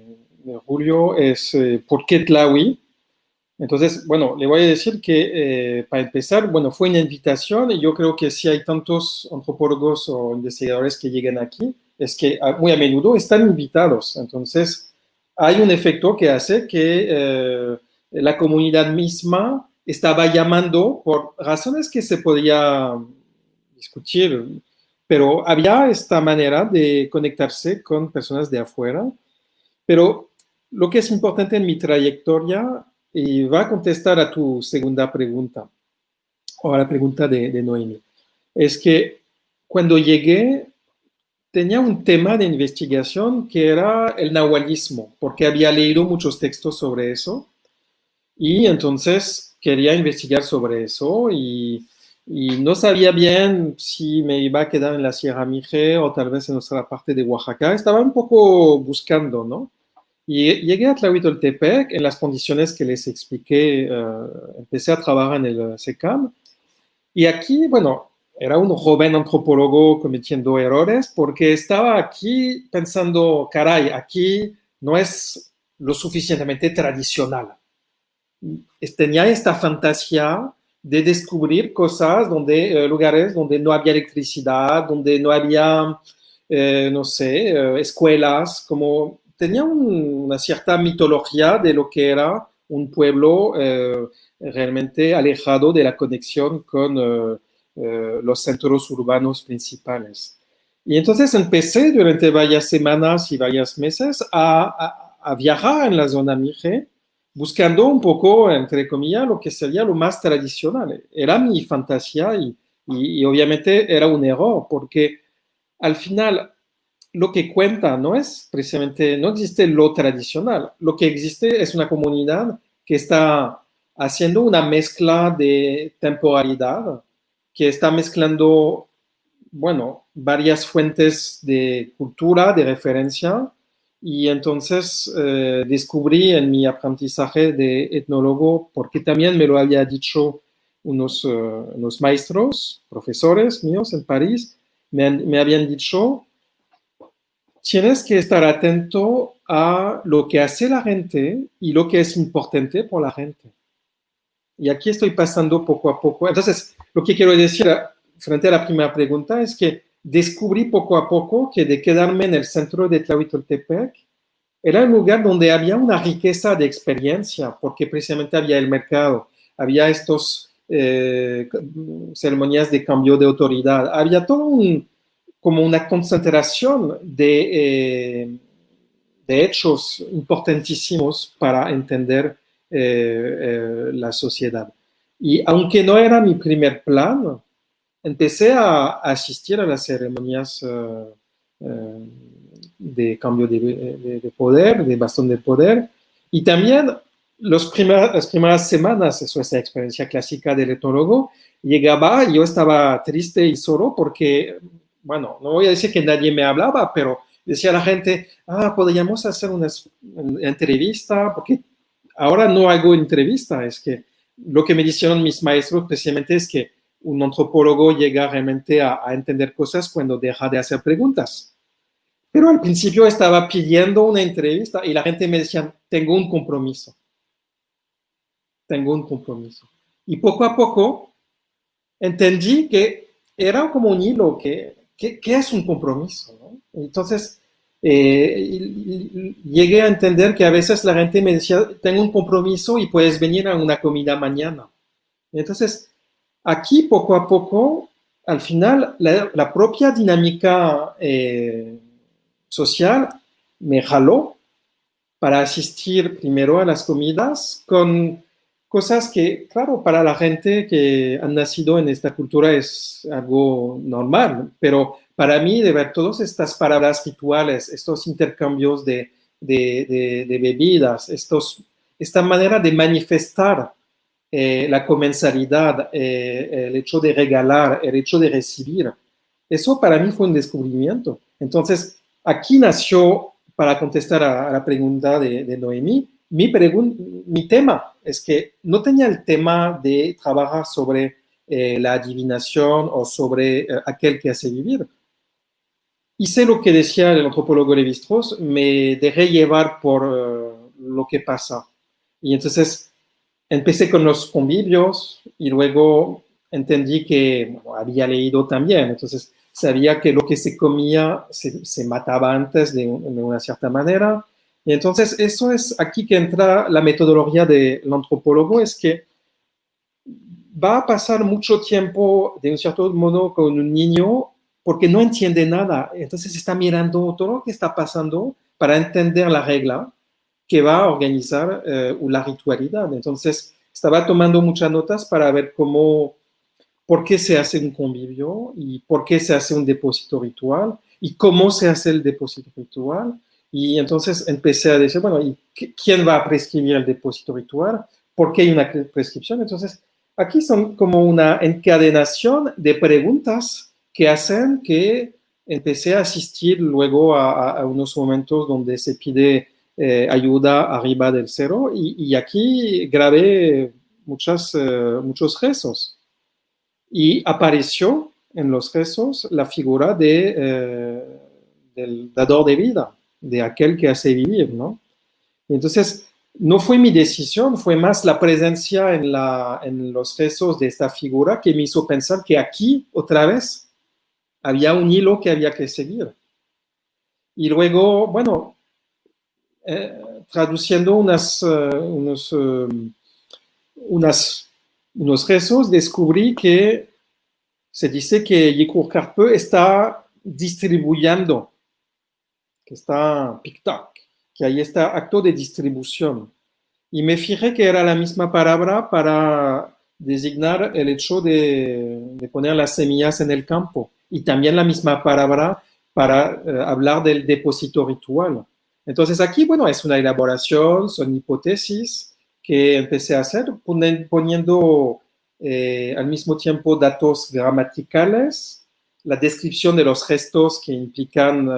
Speaker 2: Julio, es ¿por qué Tlahui? Entonces, bueno, le voy a decir que para empezar, bueno, fue una invitación y yo creo que si hay tantos antropólogos o investigadores que llegan aquí, es que muy a menudo están invitados. Entonces, hay un efecto que hace que la comunidad misma estaba llamando por razones que se podía discutir, pero había esta manera de conectarse con personas de afuera. Pero lo que es importante en mi trayectoria, y va a contestar a tu segunda pregunta, o a la pregunta de Noemi, es que cuando llegué tenía un tema de investigación que era el nahualismo, porque había leído muchos textos sobre eso, y entonces quería investigar sobre eso, y no sabía bien si me iba a quedar en la Sierra Mije o tal vez en otra parte de Oaxaca. Estaba un poco buscando, ¿no? Y llegué a Tlahuitoltepec en las condiciones que les expliqué. Empecé a trabajar en el SECAM. Y aquí, bueno, era un joven antropólogo cometiendo errores porque estaba aquí pensando, caray, aquí no es lo suficientemente tradicional. Tenía esta fantasía de descubrir cosas lugares donde no había electricidad, donde no había, no sé, escuelas, como tenía una cierta mitología de lo que era un pueblo realmente alejado de la conexión con los centros urbanos principales. Y entonces empecé durante varias semanas y varios meses a viajar en la zona Mije, buscando un poco, entre comillas, lo que sería lo más tradicional. Era mi fantasía y obviamente era un error, porque al final lo que cuenta no es precisamente, no existe lo tradicional. Lo que existe es una comunidad que está haciendo una mezcla de temporalidad, que está mezclando, bueno, varias fuentes de cultura, de referencia, y entonces descubrí en mi aprendizaje de etnólogo, porque también me lo había dicho unos maestros, profesores míos en París, me habían dicho, tienes que estar atento a lo que hace la gente y lo que es importante por la gente. Y aquí estoy pasando poco a poco. Entonces, lo que quiero decir frente a la primera pregunta es que descubrí poco a poco que de quedarme en el centro de Tlahuitoltepec era un lugar donde había una riqueza de experiencia, porque precisamente había el mercado, había estos ceremonias de cambio de autoridad, había todo como una concentración de hechos importantísimos para entender la sociedad. Y aunque no era mi primer plan, empecé a asistir a las ceremonias de cambio de poder, de bastón de poder, y también las primeras semanas, eso es la experiencia clásica del etnólogo, llegaba y yo estaba triste y solo porque, bueno, no voy a decir que nadie me hablaba, pero decía la gente, podríamos hacer una entrevista, porque ahora no hago entrevista, es que lo que me dijeron mis maestros precisamente es que un antropólogo llega realmente a entender cosas cuando deja de hacer preguntas. Pero al principio estaba pidiendo una entrevista y la gente me decía, tengo un compromiso. Tengo un compromiso. Y poco a poco entendí que era como un hilo, que es un compromiso, ¿no? Entonces, llegué a entender que a veces la gente me decía, tengo un compromiso y puedes venir a una comida mañana. Entonces, aquí poco a poco, al final, la propia dinámica social me jaló para asistir primero a las comidas con cosas que, claro, para la gente que han nacido en esta cultura es algo normal, pero para mí, de ver todas estas palabras rituales, estos intercambios de bebidas, esta manera de manifestar la comensalidad, el hecho de regalar, el hecho de recibir, eso para mí fue un descubrimiento. Entonces, aquí nació, para contestar a la pregunta de Noemí, mi tema es que no tenía el tema de trabajar sobre la adivinación o sobre aquel que hace vivir. Hice lo que decía el antropólogo Lévi-Strauss, me dejé llevar por lo que pasa. Y entonces empecé con los convivios y luego entendí que había leído también, entonces sabía que lo que se comía se mataba antes de una cierta manera. Y entonces eso es aquí que entra la metodología del antropólogo, es que va a pasar mucho tiempo de un cierto modo con un niño porque no entiende nada, entonces está mirando todo lo que está pasando para entender la regla que va a organizar la ritualidad. Entonces, estaba tomando muchas notas para ver por qué se hace un convivio y por qué se hace un depósito ritual y cómo se hace el depósito ritual. Y entonces empecé a decir, bueno, ¿y quién va a prescribir el depósito ritual? ¿Por qué hay una prescripción? Entonces, aquí son como una encadenación de preguntas que hacen que empecé a asistir luego a unos momentos donde se pide ayuda arriba del cero y aquí grabé muchos rezos y apareció en los rezos la figura del dador de vida, de aquel que hace vivir, ¿no? Entonces, no fue mi decisión, fue más la presencia en los rezos de esta figura que me hizo pensar que aquí, otra vez, había un hilo que había que seguir. Y luego, bueno, traduciendo unos rezos, descubrí que se dice que Yekur Karpe está distribuyendo, que está TikTok, que ahí está acto de distribución. Y me fijé que era la misma palabra para designar el hecho de poner las semillas en el campo. Y también la misma palabra para hablar del depósito ritual. Entonces aquí, bueno, es una elaboración, son hipótesis que empecé a hacer poniendo al mismo tiempo datos gramaticales, la descripción de los gestos que implican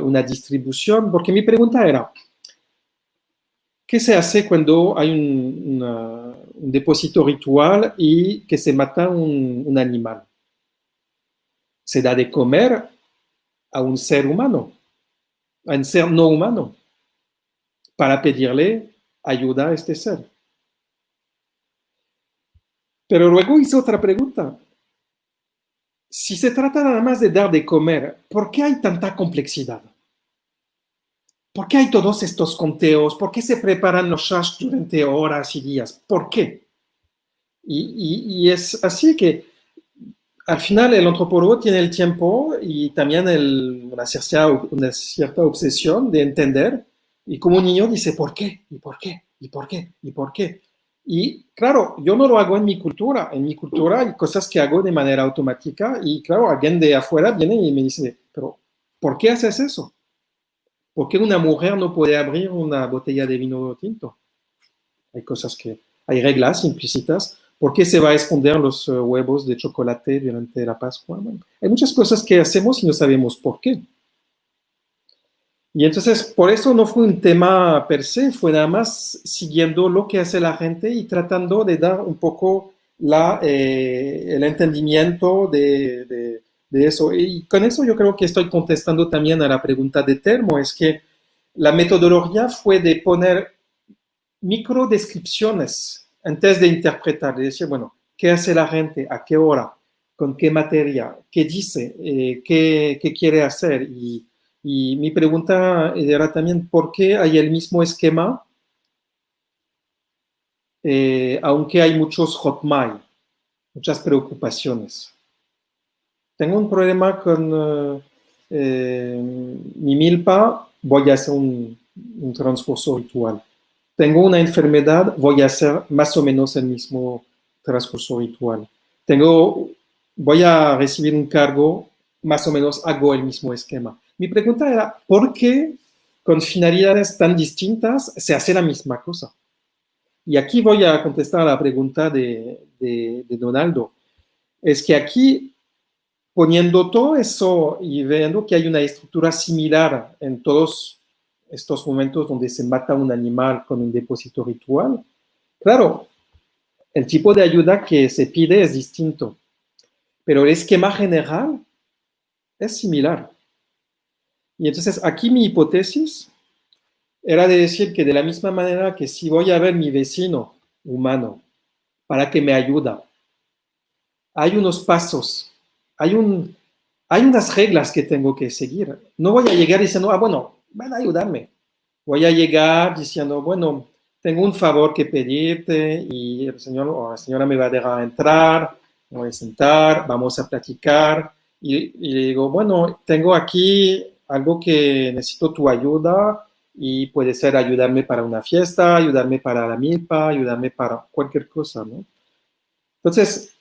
Speaker 2: una distribución, porque mi pregunta era, ¿qué se hace cuando hay un depósito ritual y que se mata un animal? Se da de comer a un ser humano, a un ser no humano, para pedirle ayuda a este ser. Pero luego hice otra pregunta. Si se trata nada más de dar de comer, ¿por qué hay tanta complejidad? ¿Por qué hay todos estos conteos? ¿Por qué se preparan los shash durante horas y días? ¿Por qué? Y es así que al final el antropólogo tiene el tiempo y también una cierta obsesión de entender. Y como un niño dice, ¿por qué? ¿Y por qué? ¿Y por qué? ¿Y por qué? Y claro, yo no lo hago en mi cultura. En mi cultura hay cosas que hago de manera automática y claro, alguien de afuera viene y me dice, pero ¿por qué haces eso? ¿Por qué una mujer no puede abrir una botella de vino tinto? Hay reglas implícitas. ¿Por qué se va a esconder los huevos de chocolate durante la Pascua? Bueno, hay muchas cosas que hacemos y no sabemos por qué. Y entonces, por eso no fue un tema per se, fue nada más siguiendo lo que hace la gente y tratando de dar un poco el entendimiento de eso. Y con eso yo creo que estoy contestando también a la pregunta de Termo, es que la metodología fue de poner microdescripciones antes de interpretar, de decir, bueno, ¿qué hace la gente? ¿A qué hora? ¿Con qué materia? ¿Qué dice? ¿Qué quiere hacer? Y mi pregunta era también, ¿por qué hay el mismo esquema? Aunque hay muchos hotmail, muchas preocupaciones. Tengo un problema con mi milpa, voy a hacer un transcurso ritual. Tengo una enfermedad, voy a hacer más o menos el mismo transcurso ritual. Voy a recibir un cargo, más o menos hago el mismo esquema. Mi pregunta era, ¿por qué con finalidades tan distintas se hace la misma cosa? Y aquí voy a contestar a la pregunta de Donaldo. Es que aquí, poniendo todo eso y viendo que hay una estructura similar en todos estos momentos donde se mata un animal con un depósito ritual, claro, el tipo de ayuda que se pide es distinto, pero el esquema general es similar. Y entonces aquí mi hipótesis era de decir que de la misma manera que si voy a ver mi vecino humano para que me ayude, hay unos pasos, hay unas reglas que tengo que seguir. No voy a llegar diciendo, bueno, van a ayudarme. Voy a llegar diciendo, bueno, tengo un favor que pedirte y el señor o la señora me va a dejar entrar, me voy a sentar, vamos a platicar y le digo, bueno, tengo aquí algo que necesito tu ayuda y puede ser ayudarme para una fiesta, ayudarme para la milpa, ayudarme para cualquier cosa, ¿no? Entonces,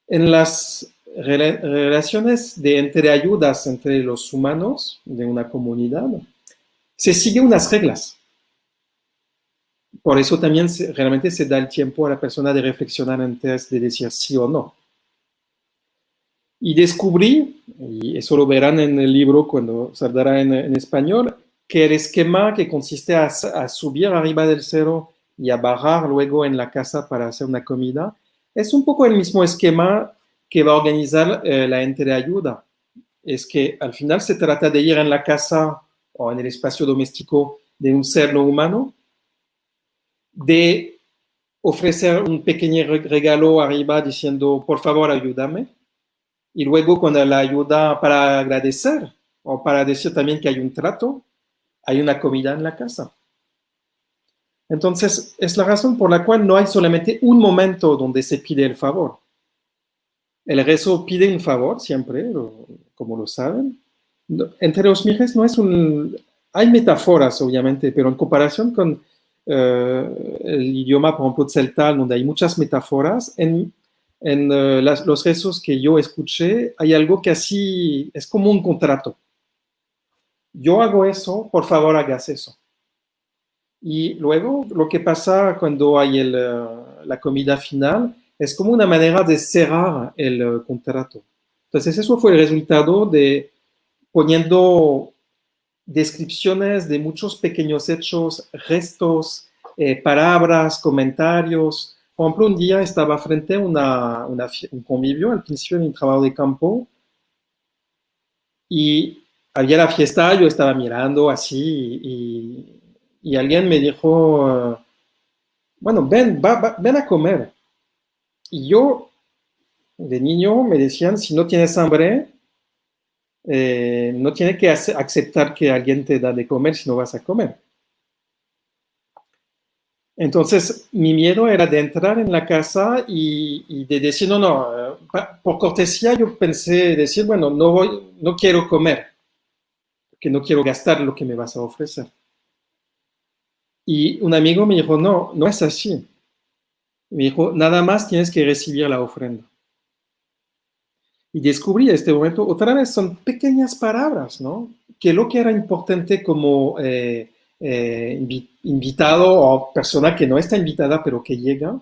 Speaker 2: en las relaciones entre ayudas entre los humanos de una comunidad, se siguen unas reglas. Por eso también realmente se da el tiempo a la persona de reflexionar antes de decir sí o no. Y descubrí, y eso lo verán en el libro cuando saldrá en español, que el esquema que consiste a subir arriba del cerro y a bajar luego en la casa para hacer una comida, es un poco el mismo esquema que va a organizar la ente de ayuda. Es que al final se trata de ir en la casa o en el espacio doméstico de un ser no humano, de ofrecer un pequeño regalo arriba diciendo, por favor, ayúdame. Y luego cuando la ayuda para agradecer o para decir también que hay un trato, hay una comida en la casa. Entonces, es la razón por la cual no hay solamente un momento donde se pide el favor. El rezo pide un favor siempre, como lo saben. Entre los mijes no es hay metáforas, obviamente, pero en comparación con el idioma, por ejemplo, celtal, donde hay muchas metáforas, en los rezos que yo escuché, hay algo que así es como un contrato. Yo hago eso, por favor hagas eso. Y luego lo que pasa cuando hay la comida final es como una manera de cerrar el contrato. Entonces eso fue el resultado de poniendo descripciones de muchos pequeños hechos, gestos, palabras, comentarios. Por ejemplo, un día estaba frente a un convivio al principio de mi trabajo de campo y había la fiesta, yo estaba mirando así y alguien me dijo, bueno, ven a comer. Y yo, de niño, me decían, si no tienes hambre, no tienes que aceptar que alguien te da de comer si no vas a comer. Entonces, mi miedo era de entrar en la casa y de decir, no, por cortesía yo pensé decir, bueno, no quiero comer, porque no quiero gastar lo que me vas a ofrecer. Y un amigo me dijo, no es así. Me dijo, nada más tienes que recibir la ofrenda. Y descubrí en este momento, otra vez son pequeñas palabras, ¿no? Que lo que era importante como invitado o persona que no está invitada pero que llega,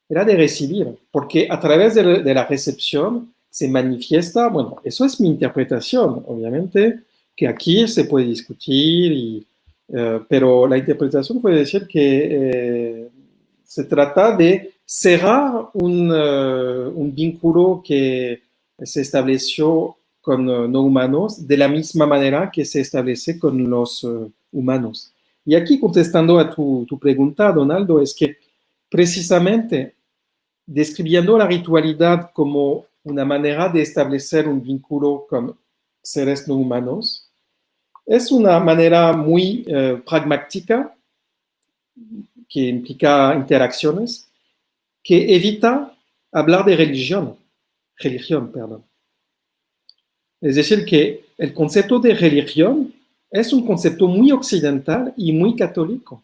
Speaker 2: era de recibir, porque a través de la recepción se manifiesta, bueno, eso es mi interpretación, obviamente, que aquí se puede discutir, pero la interpretación puede decir que se trata de cerrar un vínculo que se estableció con no humanos de la misma manera que se establece con los humanos. Y aquí, contestando a tu pregunta, Donaldo, es que precisamente describiendo la ritualidad como una manera de establecer un vínculo con seres no humanos, es una manera muy pragmática que implica interacciones, que evita hablar de religión, perdón. Es decir, que el concepto de religión es un concepto muy occidental y muy católico.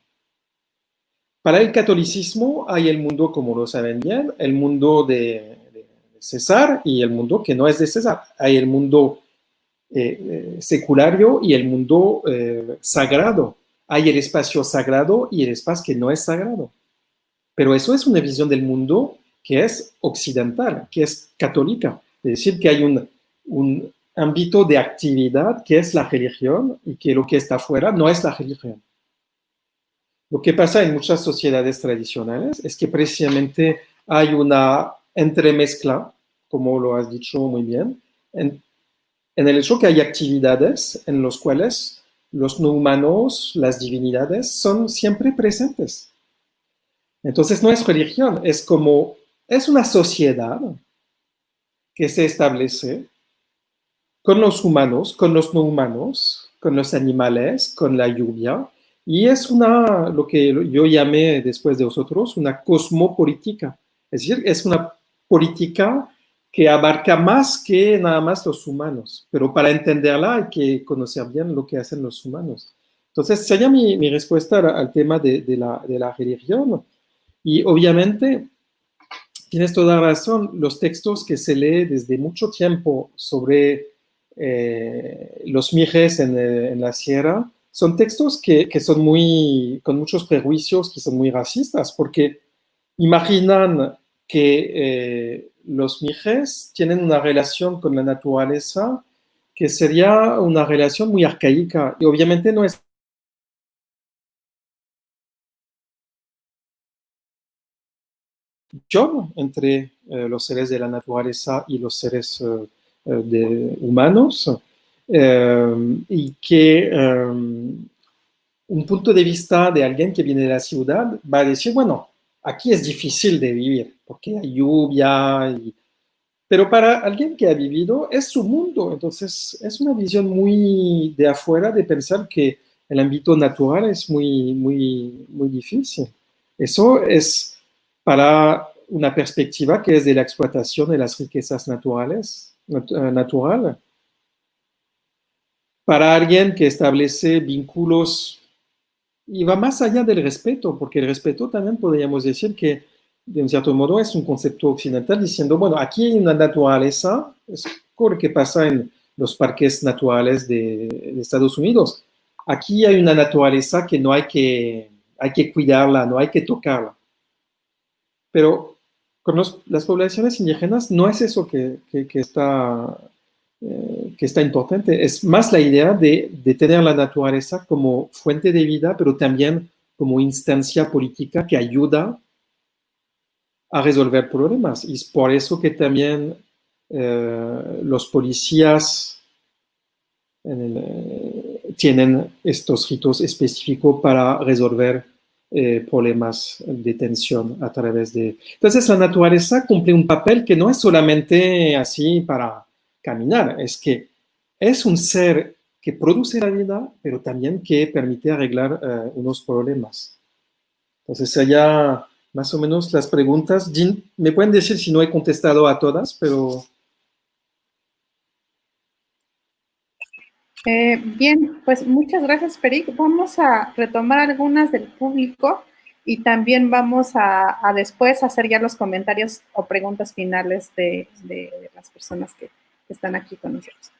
Speaker 2: Para el catolicismo hay el mundo, como lo saben bien, el mundo de César y el mundo que no es de César. Hay el mundo seculario y el mundo sagrado. Hay el espacio sagrado y el espacio que no es sagrado. Pero eso es una visión del mundo que es occidental, que es católica. Es decir, que hay un ámbito de actividad que es la religión y que lo que está afuera no es la religión. Lo que pasa en muchas sociedades tradicionales es que precisamente hay una entremezcla, como lo has dicho muy bien, en el hecho que hay actividades en las cuales los no humanos, las divinidades, son siempre presentes. Entonces no es religión, es una sociedad que se establece con los humanos, con los no humanos, con los animales, con la lluvia, y es lo que yo llamé después de vosotros, una cosmopolítica. Es decir, es una política que abarca más que nada más los humanos, pero para entenderla hay que conocer bien lo que hacen los humanos. Entonces, sería mi respuesta al tema de la religión. Y obviamente, tienes toda razón, los textos que se lee desde mucho tiempo sobre los mijes en la sierra, son textos que son con muchos prejuicios, que son muy racistas, porque imaginan que los mijes tienen una relación con la naturaleza que sería una relación muy arcaica, y obviamente no es entre los seres de la naturaleza y los seres humanos, y que un punto de vista de alguien que viene de la ciudad va a decir, bueno, aquí es difícil de vivir porque hay lluvia, pero para alguien que ha vivido es su mundo, entonces es una visión muy de afuera de pensar que el ámbito natural es muy, muy, muy difícil. Eso es para una perspectiva que es de la explotación de las riquezas naturales, natural. Para alguien que establece vínculos y va más allá del respeto, porque el respeto también podríamos decir que, de un cierto modo, es un concepto occidental diciendo, bueno, aquí hay una naturaleza, es lo que pasa en los parques naturales de Estados Unidos. Aquí hay una naturaleza que no hay que cuidarla, no hay que tocarla. Pero con las poblaciones indígenas no es eso que está importante, es más la idea de tener la naturaleza como fuente de vida, pero también como instancia política que ayuda a resolver problemas. Y es por eso que también los policías tienen estos ritos específicos para resolver problemas de tensión a través de... Entonces la naturaleza cumple un papel que no es solamente así para caminar, es que es un ser que produce la vida, pero también que permite arreglar unos problemas. Entonces, allá más o menos las preguntas. Jean, me pueden decir si no he contestado a todas, pero...
Speaker 1: Bien, pues muchas gracias, Peric. Vamos a retomar algunas del público y también vamos a después hacer ya los comentarios o preguntas finales de las personas que están aquí con nosotros.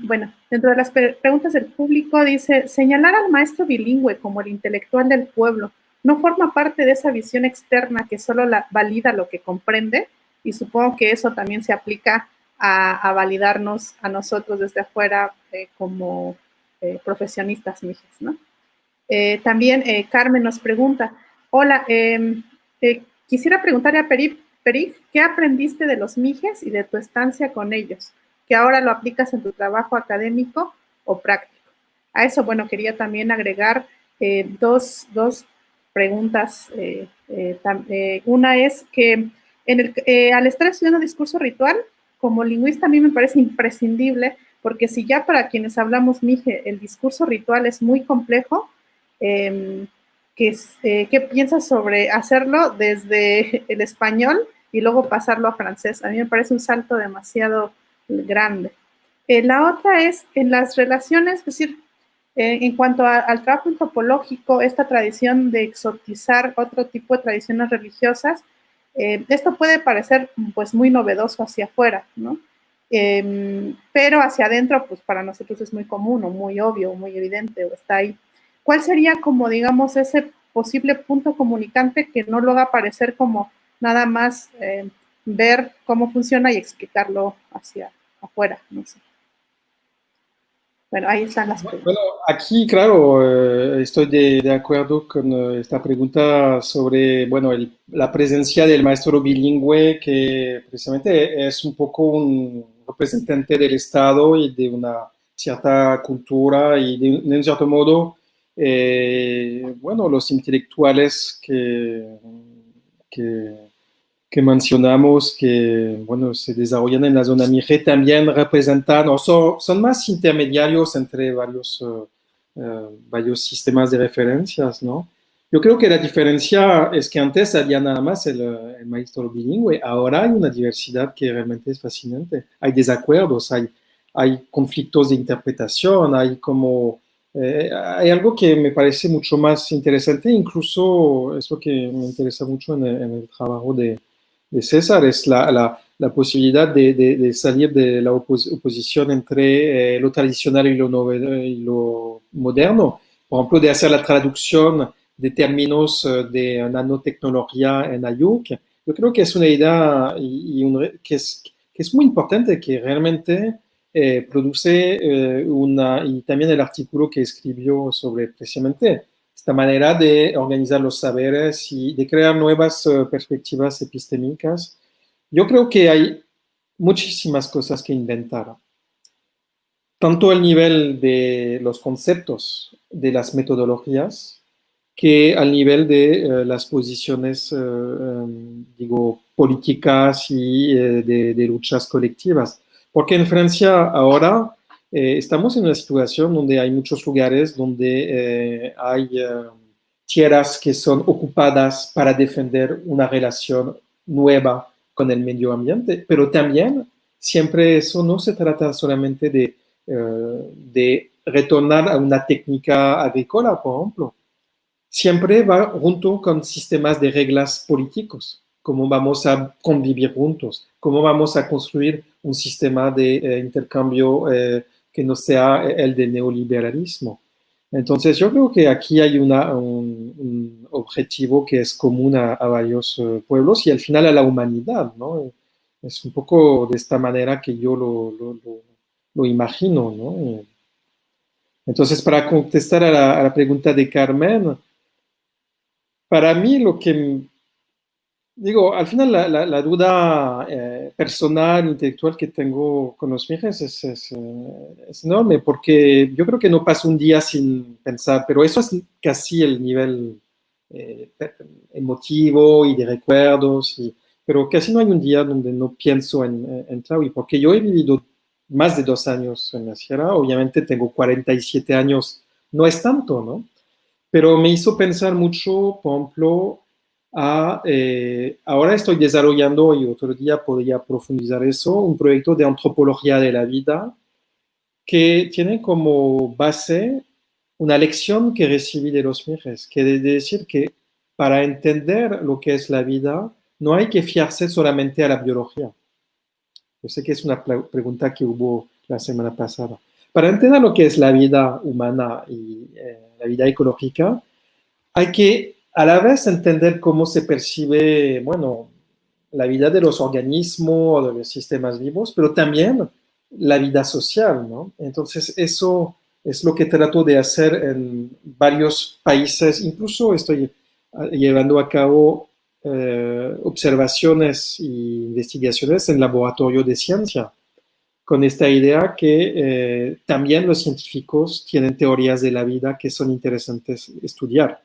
Speaker 1: Bueno, dentro de las preguntas del público dice, señalar al maestro bilingüe como el intelectual del pueblo no forma parte de esa visión externa que solo valida lo que comprende, y supongo que eso también se aplica a validarnos a nosotros desde afuera como profesionistas mijes, ¿no? También Carmen nos pregunta, hola, Quisiera preguntarle a Perik, ¿qué aprendiste de los mijes y de tu estancia con ellos? Que ahora lo aplicas en tu trabajo académico o práctico. A eso, bueno, quería también agregar dos preguntas. Una es que al estar estudiando discurso ritual, como lingüista a mí me parece imprescindible, porque si ya para quienes hablamos mije el discurso ritual es muy complejo, ¿qué piensas sobre hacerlo desde el español y luego pasarlo a francés? A mí me parece un salto demasiado grande. La otra es en las relaciones, es decir, en cuanto al trabajo antropológico, esta tradición de exotizar otro tipo de tradiciones religiosas, esto puede parecer pues muy novedoso hacia afuera, ¿no? Pero hacia adentro, pues para nosotros es muy común o muy obvio o muy evidente o está ahí. ¿Cuál sería como, digamos, ese posible punto comunicante que no lo haga parecer como nada más ver cómo funciona y explicarlo hacia afuera? No sé. Bueno, ahí están las preguntas.
Speaker 2: Bueno, aquí, claro, estoy de acuerdo con esta pregunta sobre, bueno, la presencia del maestro bilingüe, que precisamente es un poco un representante del Estado y de una cierta cultura y de un cierto modo, bueno, los intelectuales que mencionamos que bueno, se desarrollan en la zona mije también representan o son más intermediarios entre varios sistemas de referencias, ¿no? Yo creo que la diferencia es que antes había nada más el maestro bilingüe, ahora hay una diversidad que realmente es fascinante. Hay desacuerdos, hay conflictos de interpretación, hay algo que me parece mucho más interesante, incluso es lo que me interesa mucho en el trabajo de César, es la posibilidad de salir de la oposición entre lo tradicional y lo moderno. Por ejemplo, de hacer la traducción de términos de nanotecnología en Ayuk. Yo creo que es una idea que es muy importante, que realmente produce y también el artículo que escribió sobre precisamente esta manera de organizar los saberes y de crear nuevas perspectivas epistémicas. Yo creo que hay muchísimas cosas que inventar, tanto al nivel de los conceptos, de las metodologías, que al nivel de las posiciones, digo, políticas y de luchas colectivas. Porque en Francia ahora estamos en una situación donde hay muchos lugares donde hay tierras que son ocupadas para defender una relación nueva con el medio ambiente, pero también siempre eso no se trata solamente de retornar a una técnica agrícola, por ejemplo. Siempre va junto con sistemas de reglas políticos, cómo vamos a convivir juntos, cómo vamos a construir un sistema de intercambio que no sea el de neoliberalismo. Entonces, yo creo que aquí hay un objetivo que es común a varios pueblos y al final a la humanidad, ¿no? Es un poco de esta manera que yo lo imagino, ¿no? Entonces, para contestar a la pregunta de Carmen, para mí lo que, digo, al final la duda personal, intelectual que tengo con los mijes es enorme, porque yo creo que no paso un día sin pensar, pero eso es casi el nivel emotivo y de recuerdos, pero casi no hay un día donde no pienso en Tlaui, porque yo he vivido más de 2 años en la sierra, obviamente tengo 47 años, no es tanto, ¿no? Pero me hizo pensar mucho, por ejemplo, ahora estoy desarrollando, y otro día podría profundizar eso, un proyecto de antropología de la vida que tiene como base una lección que recibí de los mijes, que es decir que para entender lo que es la vida, no hay que fiarse solamente a la biología. Yo sé que es una pregunta que hubo la semana pasada. Para entender lo que es la vida humana y la vida ecológica, hay que a la vez entender cómo se percibe, bueno, la vida de los organismos, de los sistemas vivos, pero también la vida social, ¿no? Entonces, eso es lo que trato de hacer en varios países. Incluso estoy llevando a cabo observaciones e investigaciones en laboratorio de ciencia, con esta idea que también los científicos tienen teorías de la vida que son interesantes estudiar.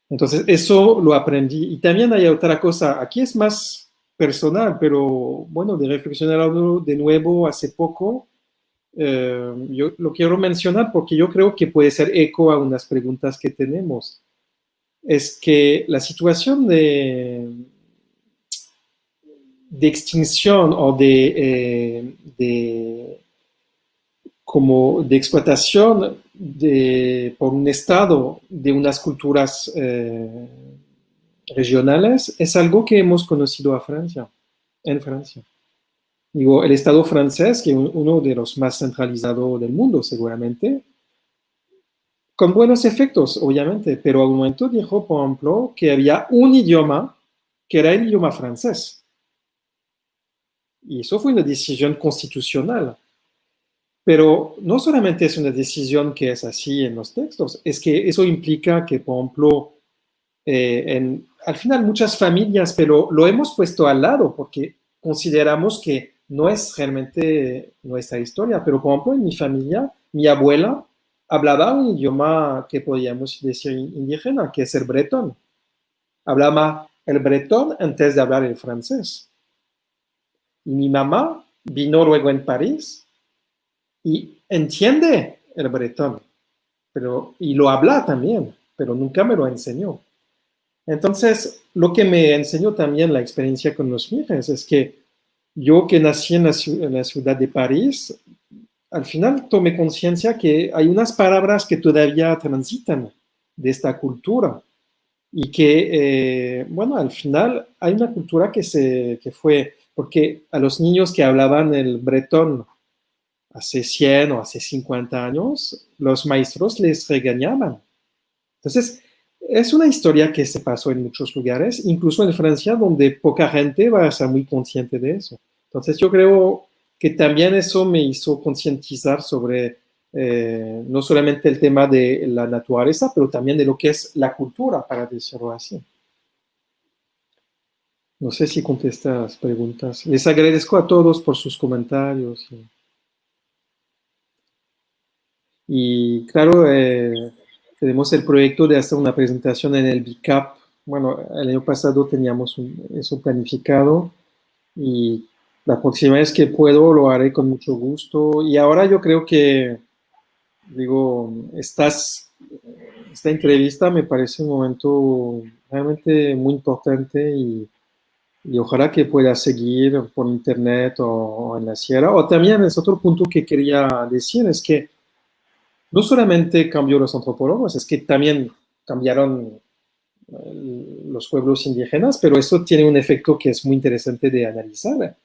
Speaker 2: Entonces, eso lo aprendí. Y también hay otra cosa, aquí es más personal, pero bueno, de reflexionar de nuevo hace poco, yo lo quiero mencionar porque yo creo que puede ser eco a unas preguntas que tenemos. Es que la situación de extinción o como de explotación por un Estado de unas culturas regionales es algo que hemos conocido en Francia. Digo, el Estado francés, que es uno de los más centralizados del mundo seguramente, con buenos efectos, obviamente, pero a un momento dijo, por ejemplo, que había un idioma que era el idioma francés. Y eso fue una decisión constitucional. Pero no solamente es una decisión que es así en los textos, es que eso implica que, por ejemplo, al final muchas familias, pero lo hemos puesto al lado porque consideramos que no es realmente nuestra historia. Pero, por ejemplo, en mi familia, mi abuela hablaba un idioma que podríamos decir indígena, que es el bretón. Hablaba el bretón antes de hablar el francés. Y mi mamá vino luego en París y entiende el bretón, y lo habla también, pero nunca me lo enseñó. Entonces, lo que me enseñó también la experiencia con los mijes es que yo que nací en la ciudad de París, al final tomé conciencia que hay unas palabras que todavía transitan de esta cultura y que, bueno, al final hay una cultura que fue, porque a los niños que hablaban el bretón hace 100 o hace 50 años, los maestros les regañaban. Entonces, es una historia que se pasó en muchos lugares, incluso en Francia, donde poca gente va a ser muy consciente de eso. Entonces, yo creo que también eso me hizo concientizar sobre no solamente el tema de la naturaleza, pero también de lo que es la cultura, para decirlo así. No sé si contesta las preguntas. Les agradezco a todos por sus comentarios. Y claro, tenemos el proyecto de hacer una presentación en el BICAP. Bueno, el año pasado teníamos eso planificado y la próxima vez que puedo lo haré con mucho gusto. Y ahora yo creo que, digo, esta entrevista me parece un momento realmente muy importante y ojalá que pueda seguir por internet o en la sierra. O también es otro punto que quería decir, es que no solamente cambió los antropólogos, es que también cambiaron los pueblos indígenas, pero eso tiene un efecto que es muy interesante de analizar.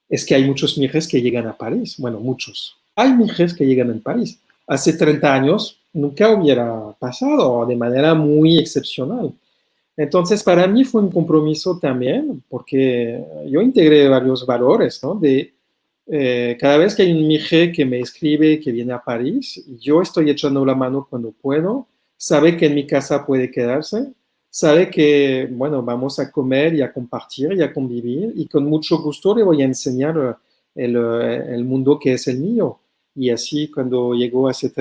Speaker 2: Es que hay muchos mijes que llegan a París. Bueno, muchos. Hay mijes que llegan en París. Hace 30 años nunca hubiera pasado, de manera muy excepcional. Entonces, para mí fue un compromiso también, porque yo integré varios valores, ¿no? Cada vez que hay un mije que me escribe que viene a París, yo estoy echando la mano cuando puedo, sabe que en mi casa puede quedarse, sabe que, bueno, vamos a comer y a compartir y a convivir, y con mucho gusto le voy a enseñar el mundo que es el mío. Y así, cuando llegó hace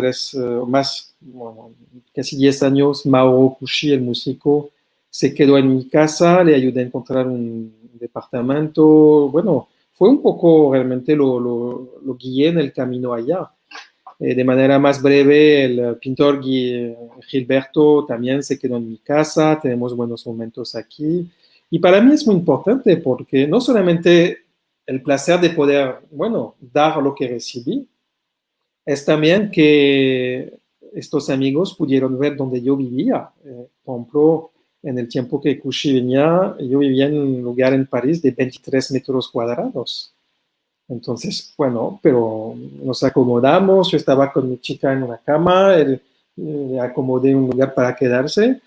Speaker 2: casi 10 años, Mauro Cucci, el músico, se quedó en mi casa, le ayudé a encontrar un departamento, bueno, fue un poco, realmente lo guié en el camino allá. De manera más breve, el pintor Gilberto también se quedó en mi casa, tenemos buenos momentos aquí. Y para mí es muy importante porque no solamente el placer de poder, bueno, dar lo que recibí, es también que estos amigos pudieron ver donde yo vivía. Por ejemplo, en el tiempo que Cucci venía, yo vivía en un lugar en París de 23 metros cuadrados. Entonces, bueno, pero nos acomodamos, yo estaba con mi chica en una cama, le acomodé un lugar para quedarse,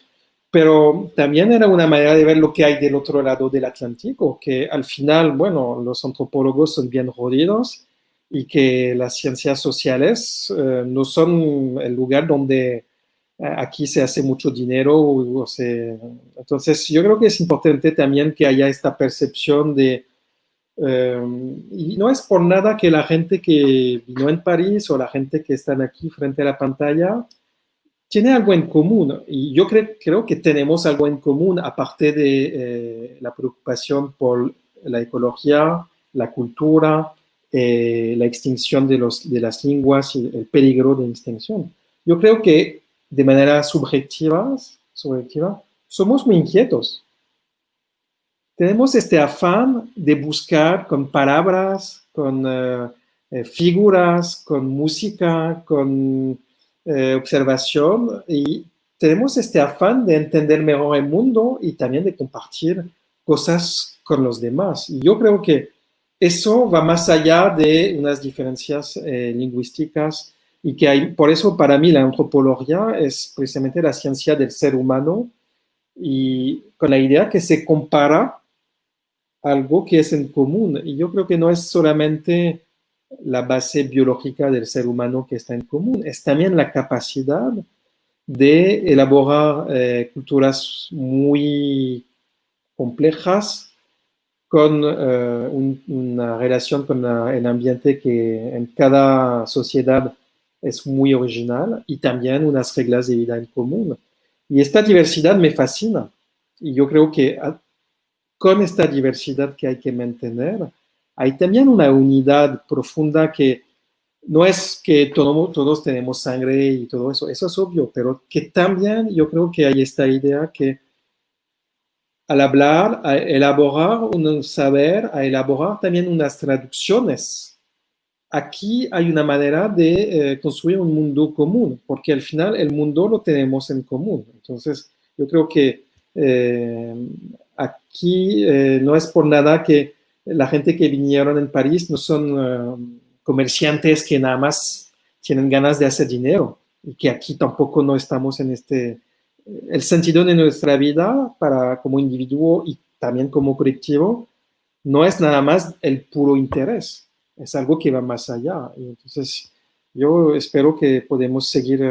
Speaker 2: pero también era una manera de ver lo que hay del otro lado del Atlántico, que al final, bueno, los antropólogos son bien jodidos y que las ciencias sociales no son el lugar donde aquí se hace mucho dinero. Entonces, yo creo que es importante también que haya esta percepción de, y no es por nada que la gente que vino en París o la gente que están aquí frente a la pantalla tiene algo en común. Y yo creo que tenemos algo en común, aparte de la preocupación por la ecología, la cultura, la extinción de las lenguas y el peligro de extinción. Yo creo que de manera subjetiva, somos muy inquietos. Tenemos este afán de buscar con palabras, con figuras, con música, con observación, y tenemos este afán de entender mejor el mundo y también de compartir cosas con los demás. Y yo creo que eso va más allá de unas diferencias lingüísticas, y que hay, por eso para mí la antropología es precisamente la ciencia del ser humano, y con la idea que se compara algo que es en común. Y yo creo que no es solamente la base biológica del ser humano que está en común, es también la capacidad de elaborar culturas muy complejas con una relación con el ambiente que en cada sociedad es muy original, y también unas reglas de vida en común. Y esta diversidad me fascina, y yo creo que con esta diversidad que hay que mantener, hay también una unidad profunda que no es que todos tenemos sangre y todo eso es obvio, pero que también yo creo que hay esta idea que al hablar, a elaborar un saber, a elaborar también unas traducciones, aquí hay una manera de construir un mundo común, porque al final el mundo lo tenemos en común. Entonces, yo creo que aquí no es por nada que la gente que vinieron en París no son comerciantes que nada más tienen ganas de hacer dinero, y que aquí tampoco no estamos en el sentido de nuestra vida como individuo y también como colectivo no es nada más el puro interés, es algo que va más allá. Y entonces yo espero que podamos seguir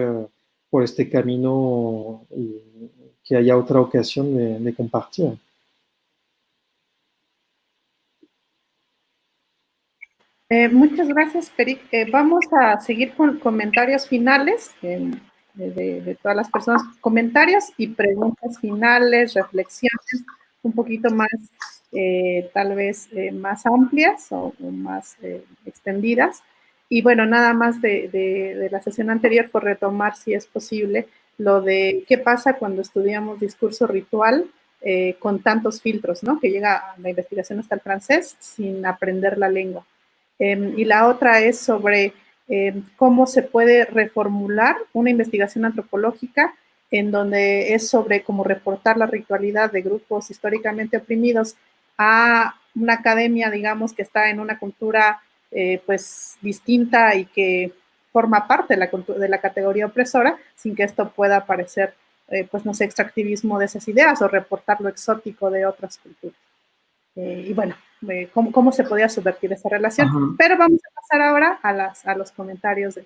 Speaker 2: por este camino y que haya otra ocasión de compartir.
Speaker 1: Muchas gracias, Peric. Vamos a seguir con comentarios finales de todas las personas, comentarios y preguntas finales, reflexiones un poquito más, tal vez más amplias o más extendidas. Y bueno, nada más de la sesión anterior, por retomar, si es posible, lo de qué pasa cuando estudiamos discurso ritual con tantos filtros, ¿no? Que llega la investigación hasta el francés sin aprender la lengua. Y la otra es sobre cómo se puede reformular una investigación antropológica en donde es sobre cómo reportar la ritualidad de grupos históricamente oprimidos a una academia, digamos, que está en una cultura pues distinta y que forma parte de la categoría opresora, sin que esto pueda parecer, pues no sé, extractivismo de esas ideas o reportar lo exótico de otras culturas. Y bueno, cómo se podía subvertir esa relación. Ajá. Pero vamos a pasar ahora a los comentarios.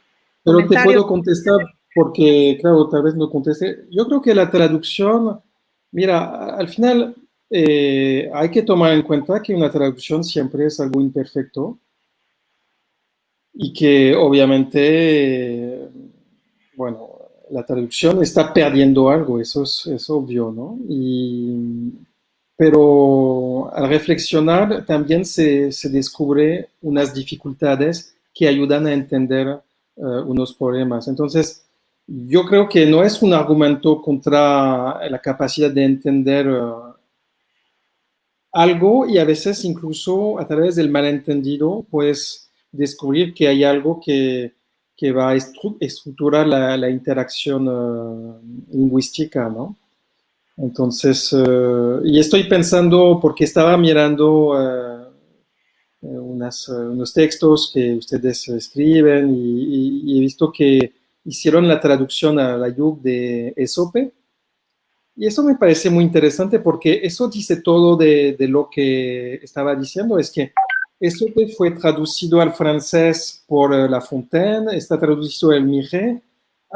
Speaker 2: Pero te puedo contestar porque, claro, tal vez no contesté. Yo creo que la traducción, mira, al final hay que tomar en cuenta que una traducción siempre es algo imperfecto y que obviamente, bueno, la traducción está perdiendo algo, eso es obvio, ¿no? Pero al reflexionar también se descubre unas dificultades que ayudan a entender unos problemas. Entonces, yo creo que no es un argumento contra la capacidad de entender algo, y a veces incluso a través del malentendido puedes descubrir que hay algo que va a estructurar la interacción lingüística, ¿no? Entonces, y estoy pensando, porque estaba mirando unos textos que ustedes escriben y he visto que hicieron la traducción a la Yuc de Esope, y eso me parece muy interesante porque eso dice todo de lo que estaba diciendo, es que Esope fue traducido al francés por La Fontaine, está traducido al Miret,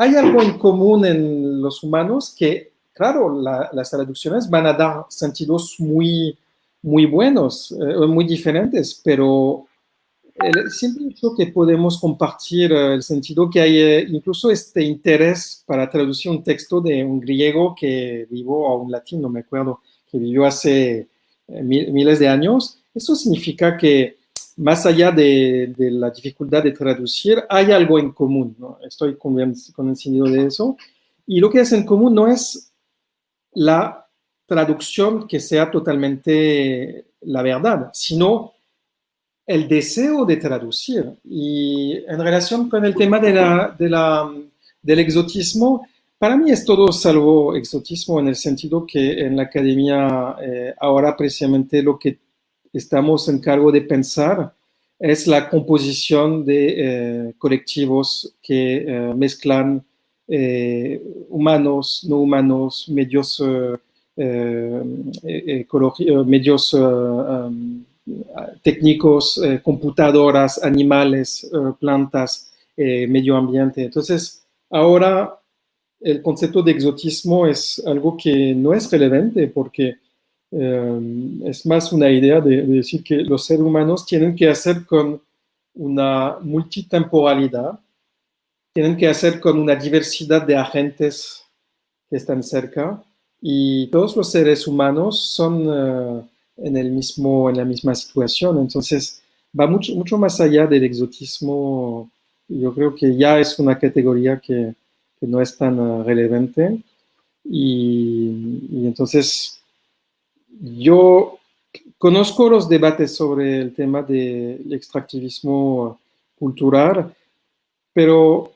Speaker 2: hay algo en común en los humanos que, claro, las traducciones van a dar sentidos muy buenos, muy diferentes, pero siempre hecho que podemos compartir el sentido que hay incluso este interés para traducir un texto de un griego que vivió, o un latín, no me acuerdo, que vivió hace miles de años. Eso significa que más allá de la dificultad de traducir, hay algo en común, ¿no? Estoy convencido de eso. Y lo que es en común no es la traducción que sea totalmente la verdad, sino el deseo de traducir. Y en relación con el tema del exotismo, para mí es todo salvo exotismo, en el sentido que en la academia ahora precisamente lo que estamos en cargo de pensar es la composición de colectivos que mezclan humanos, no humanos, medios, medios técnicos, computadoras, animales, plantas, medio ambiente. Entonces, ahora el concepto de exotismo es algo que no es relevante porque es más una idea de decir que los seres humanos tienen que hacer con una multitemporalidad, tienen que hacer con una diversidad de agentes que están cerca y todos los seres humanos son en la misma situación. Entonces, va mucho más allá del exotismo. Yo creo que ya es una categoría que no es tan relevante. Y entonces, yo conozco los debates sobre el tema del extractivismo cultural, pero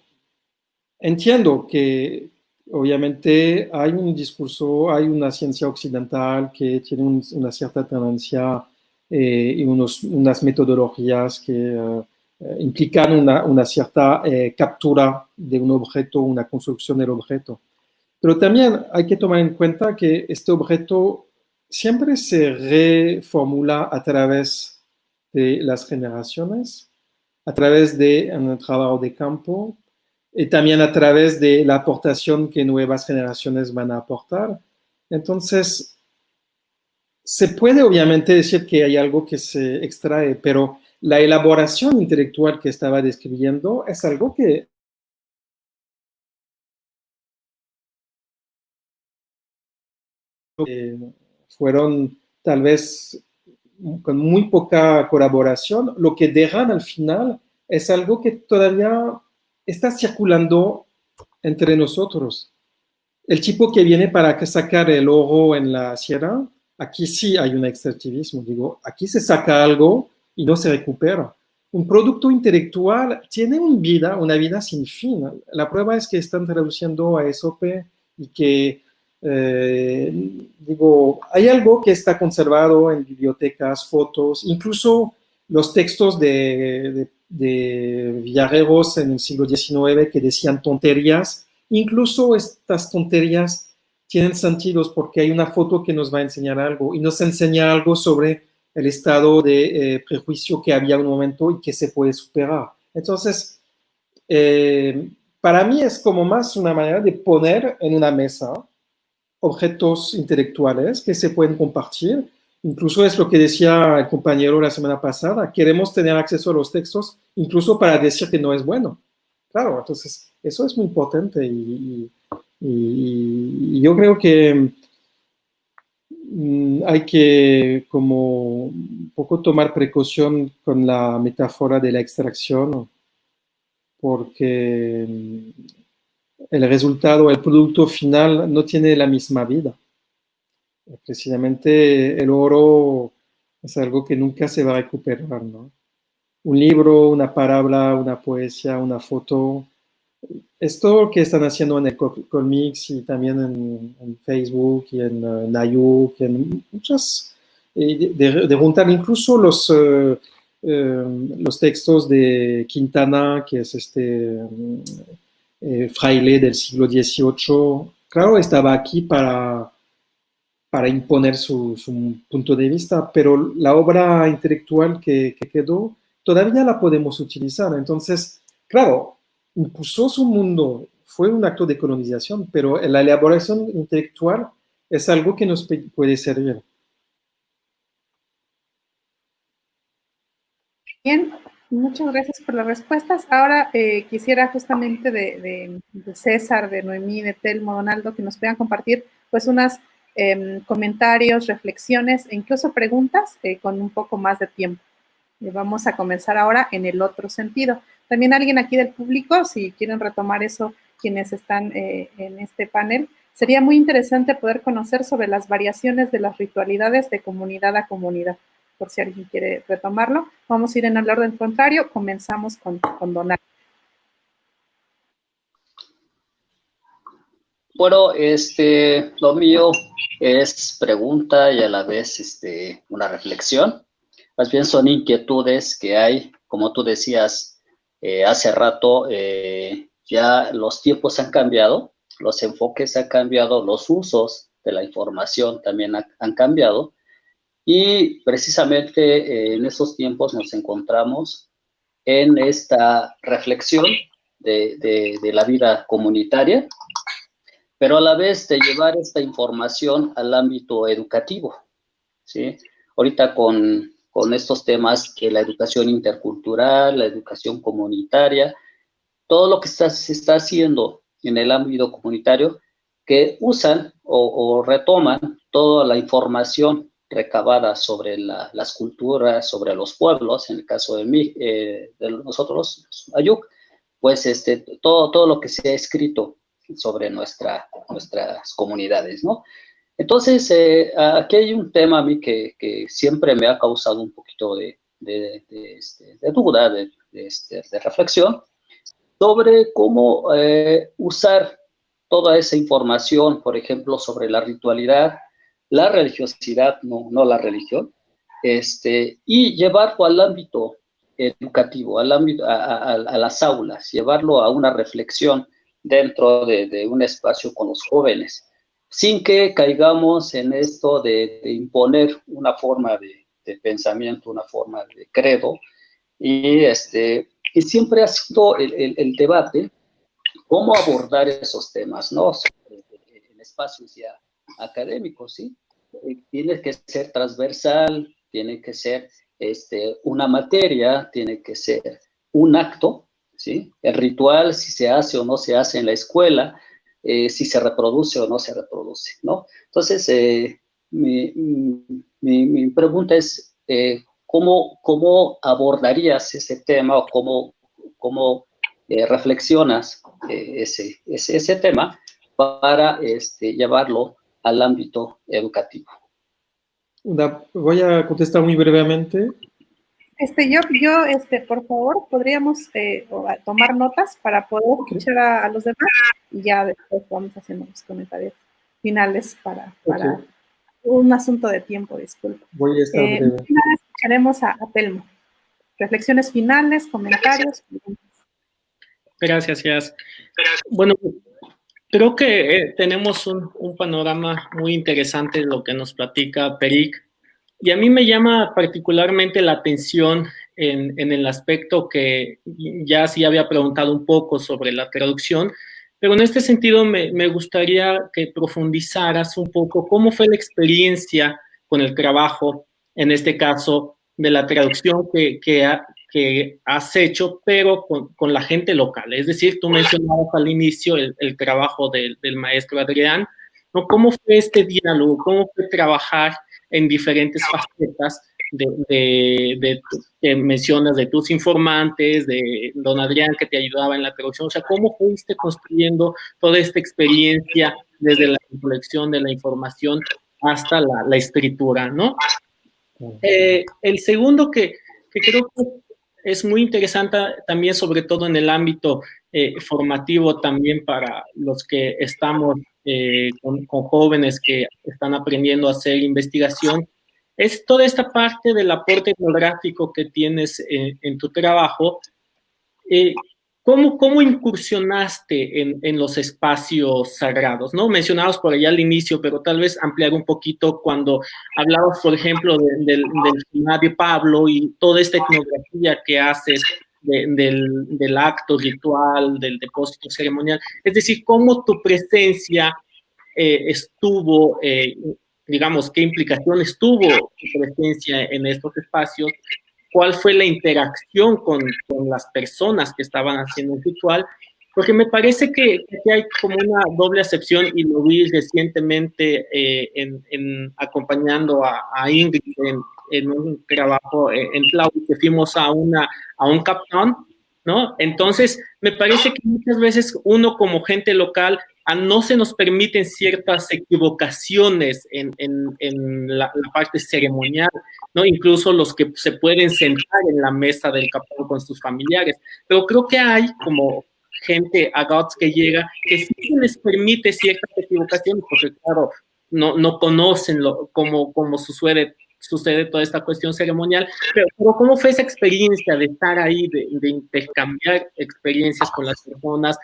Speaker 2: entiendo que obviamente hay un discurso, hay una ciencia occidental que tiene una cierta tendencia y unas metodologías que implican una cierta captura de un objeto, una construcción del objeto. Pero también hay que tomar en cuenta que este objeto siempre se reformula a través de las generaciones, a través de un trabajo de campo, y también a través de la aportación que nuevas generaciones van a aportar. Entonces, se puede obviamente decir que hay algo que se extrae, pero la elaboración intelectual que estaba describiendo es algo que fueron tal vez con muy poca colaboración. Lo que dejan al final es algo que todavía está circulando entre nosotros. El tipo que viene para sacar el oro en la sierra, aquí sí hay un extractivismo. Digo, aquí se saca algo y no se recupera. Un producto intelectual tiene una vida sin fin. La prueba es que están traduciendo a Esope y que, digo, hay algo que está conservado en bibliotecas, fotos, incluso los textos de viajeros en el siglo XIX que decían tonterías. Incluso estas tonterías tienen sentidos porque hay una foto que nos va a enseñar algo y nos enseña algo sobre el estado de prejuicio que había en un momento y que se puede superar. Entonces, para mí es como más una manera de poner en una mesa objetos intelectuales que se pueden compartir. Incluso es lo que decía el compañero la semana pasada, queremos tener acceso a los textos incluso para decir que no es bueno. Claro, entonces eso es muy importante y yo creo que hay que como un poco tomar precaución con la metáfora de la extracción porque el resultado, el producto final no tiene la misma vida. Precisamente el oro es algo que nunca se va a recuperar, ¿no? Un libro, una palabra, una poesía, una foto. Es todo lo que están haciendo en el Colmix y también en Facebook y en Nayuk, en muchas, de juntar incluso los textos de Quintana, que es este fraile del siglo XVIII. Claro, estaba aquí para imponer su punto de vista, pero la obra intelectual que quedó todavía la podemos utilizar. Entonces, claro, impuso su mundo fue un acto de colonización, pero la elaboración intelectual es algo que nos puede servir.
Speaker 1: Bien, muchas gracias por las respuestas. Ahora quisiera justamente de César, de Noemí, de Telmo, Donaldo, que nos puedan compartir pues unos comentarios, reflexiones e incluso preguntas con un poco más de tiempo. Vamos a comenzar ahora en el otro sentido. También alguien aquí del público, si quieren retomar eso, quienes están en este panel, sería muy interesante poder conocer sobre las variaciones de las ritualidades de comunidad a comunidad. Por si alguien quiere retomarlo. Vamos a ir en el orden contrario. Comenzamos con Donaldo.
Speaker 6: Bueno, lo mío es pregunta y a la vez una reflexión. Más bien son inquietudes que hay, como tú decías hace rato, ya los tiempos han cambiado, los enfoques han cambiado, los usos de la información también han cambiado. Y precisamente en esos tiempos nos encontramos en esta reflexión de la vida comunitaria, pero a la vez de llevar esta información al ámbito educativo, ¿sí? Ahorita con estos temas que la educación intercultural, la educación comunitaria, todo lo que se está haciendo en el ámbito comunitario, que usan o retoman toda la información recabada sobre las culturas, sobre los pueblos, en el caso de nosotros, Ayuk, pues todo lo que se ha escrito sobre nuestras comunidades, ¿no? Entonces, aquí hay un tema a mí que siempre me ha causado un poquito de duda, de reflexión, sobre cómo usar toda esa información, por ejemplo, sobre la ritualidad, la religiosidad, no la religión, y llevarlo al ámbito educativo, al ámbito, a las aulas, llevarlo a una reflexión dentro de un espacio con los jóvenes, sin que caigamos en esto de imponer una forma de pensamiento, una forma de credo, y siempre ha sido el debate cómo abordar esos temas, ¿no? En espacios ya académicos, ¿sí? Tiene que ser transversal, tiene que ser una materia, tiene que ser un acto, ¿sí? El ritual, si se hace o no se hace en la escuela, si se reproduce o no se reproduce, ¿no? Entonces, mi pregunta es, ¿cómo abordarías ese tema o cómo reflexionas ese tema para llevarlo al ámbito educativo?
Speaker 2: Voy a contestar muy brevemente.
Speaker 1: Por favor, podríamos tomar notas para poder escuchar a los demás y ya después vamos haciendo los comentarios finales para un asunto de tiempo, disculpa.
Speaker 2: Voy a estar breve.
Speaker 1: Escucharemos a Telmo. Reflexiones finales, comentarios.
Speaker 5: Gracias. Bueno, creo que tenemos un panorama muy interesante de lo que nos platica Peric, y a mí me llama particularmente la atención en el aspecto que ya sí había preguntado un poco sobre la traducción, pero en este sentido me gustaría que profundizaras un poco cómo fue la experiencia con el trabajo, en este caso, de la traducción que has hecho, pero con la gente local. Es decir, tú mencionabas al inicio el trabajo del maestro Adrián, ¿no? ¿Cómo fue este diálogo? ¿Cómo fue trabajar en diferentes facetas que mencionas de tus informantes, de don Adrián que te ayudaba en la traducción? O sea, ¿cómo fuiste construyendo toda esta experiencia desde la recolección de la información hasta la escritura, ¿no? El segundo que creo que es muy interesante también, sobre todo en el ámbito formativo también para los que estamos con jóvenes que están aprendiendo a hacer investigación, es toda esta parte del aporte etnográfico que tienes en tu trabajo. ¿Cómo incursionaste en los espacios sagrados? ¿No? Mencionabas por allá al inicio, pero tal vez ampliar un poquito cuando hablabas, por ejemplo, del Seminario Pablo y toda esta etnografía que haces del acto ritual, del depósito ceremonial. Es decir, cómo tu presencia estuvo, digamos, qué implicaciones tuvo tu presencia en estos espacios, cuál fue la interacción con las personas que estaban haciendo el ritual, porque me parece que hay como una doble acepción, y lo vi recientemente acompañando a Ingrid en un trabajo en Tlahui, que fuimos a un captón, ¿no? Entonces, me parece que muchas veces uno como gente local no se nos permiten ciertas equivocaciones en la parte ceremonial, ¿no? Incluso los que se pueden sentar en la mesa del capón con sus familiares. Pero creo que hay como gente AGOTS que llega que sí se les permite ciertas equivocaciones, porque claro, no conocen cómo sucede toda esta cuestión ceremonial, pero ¿cómo fue esa experiencia de estar ahí, de intercambiar experiencias con las personas?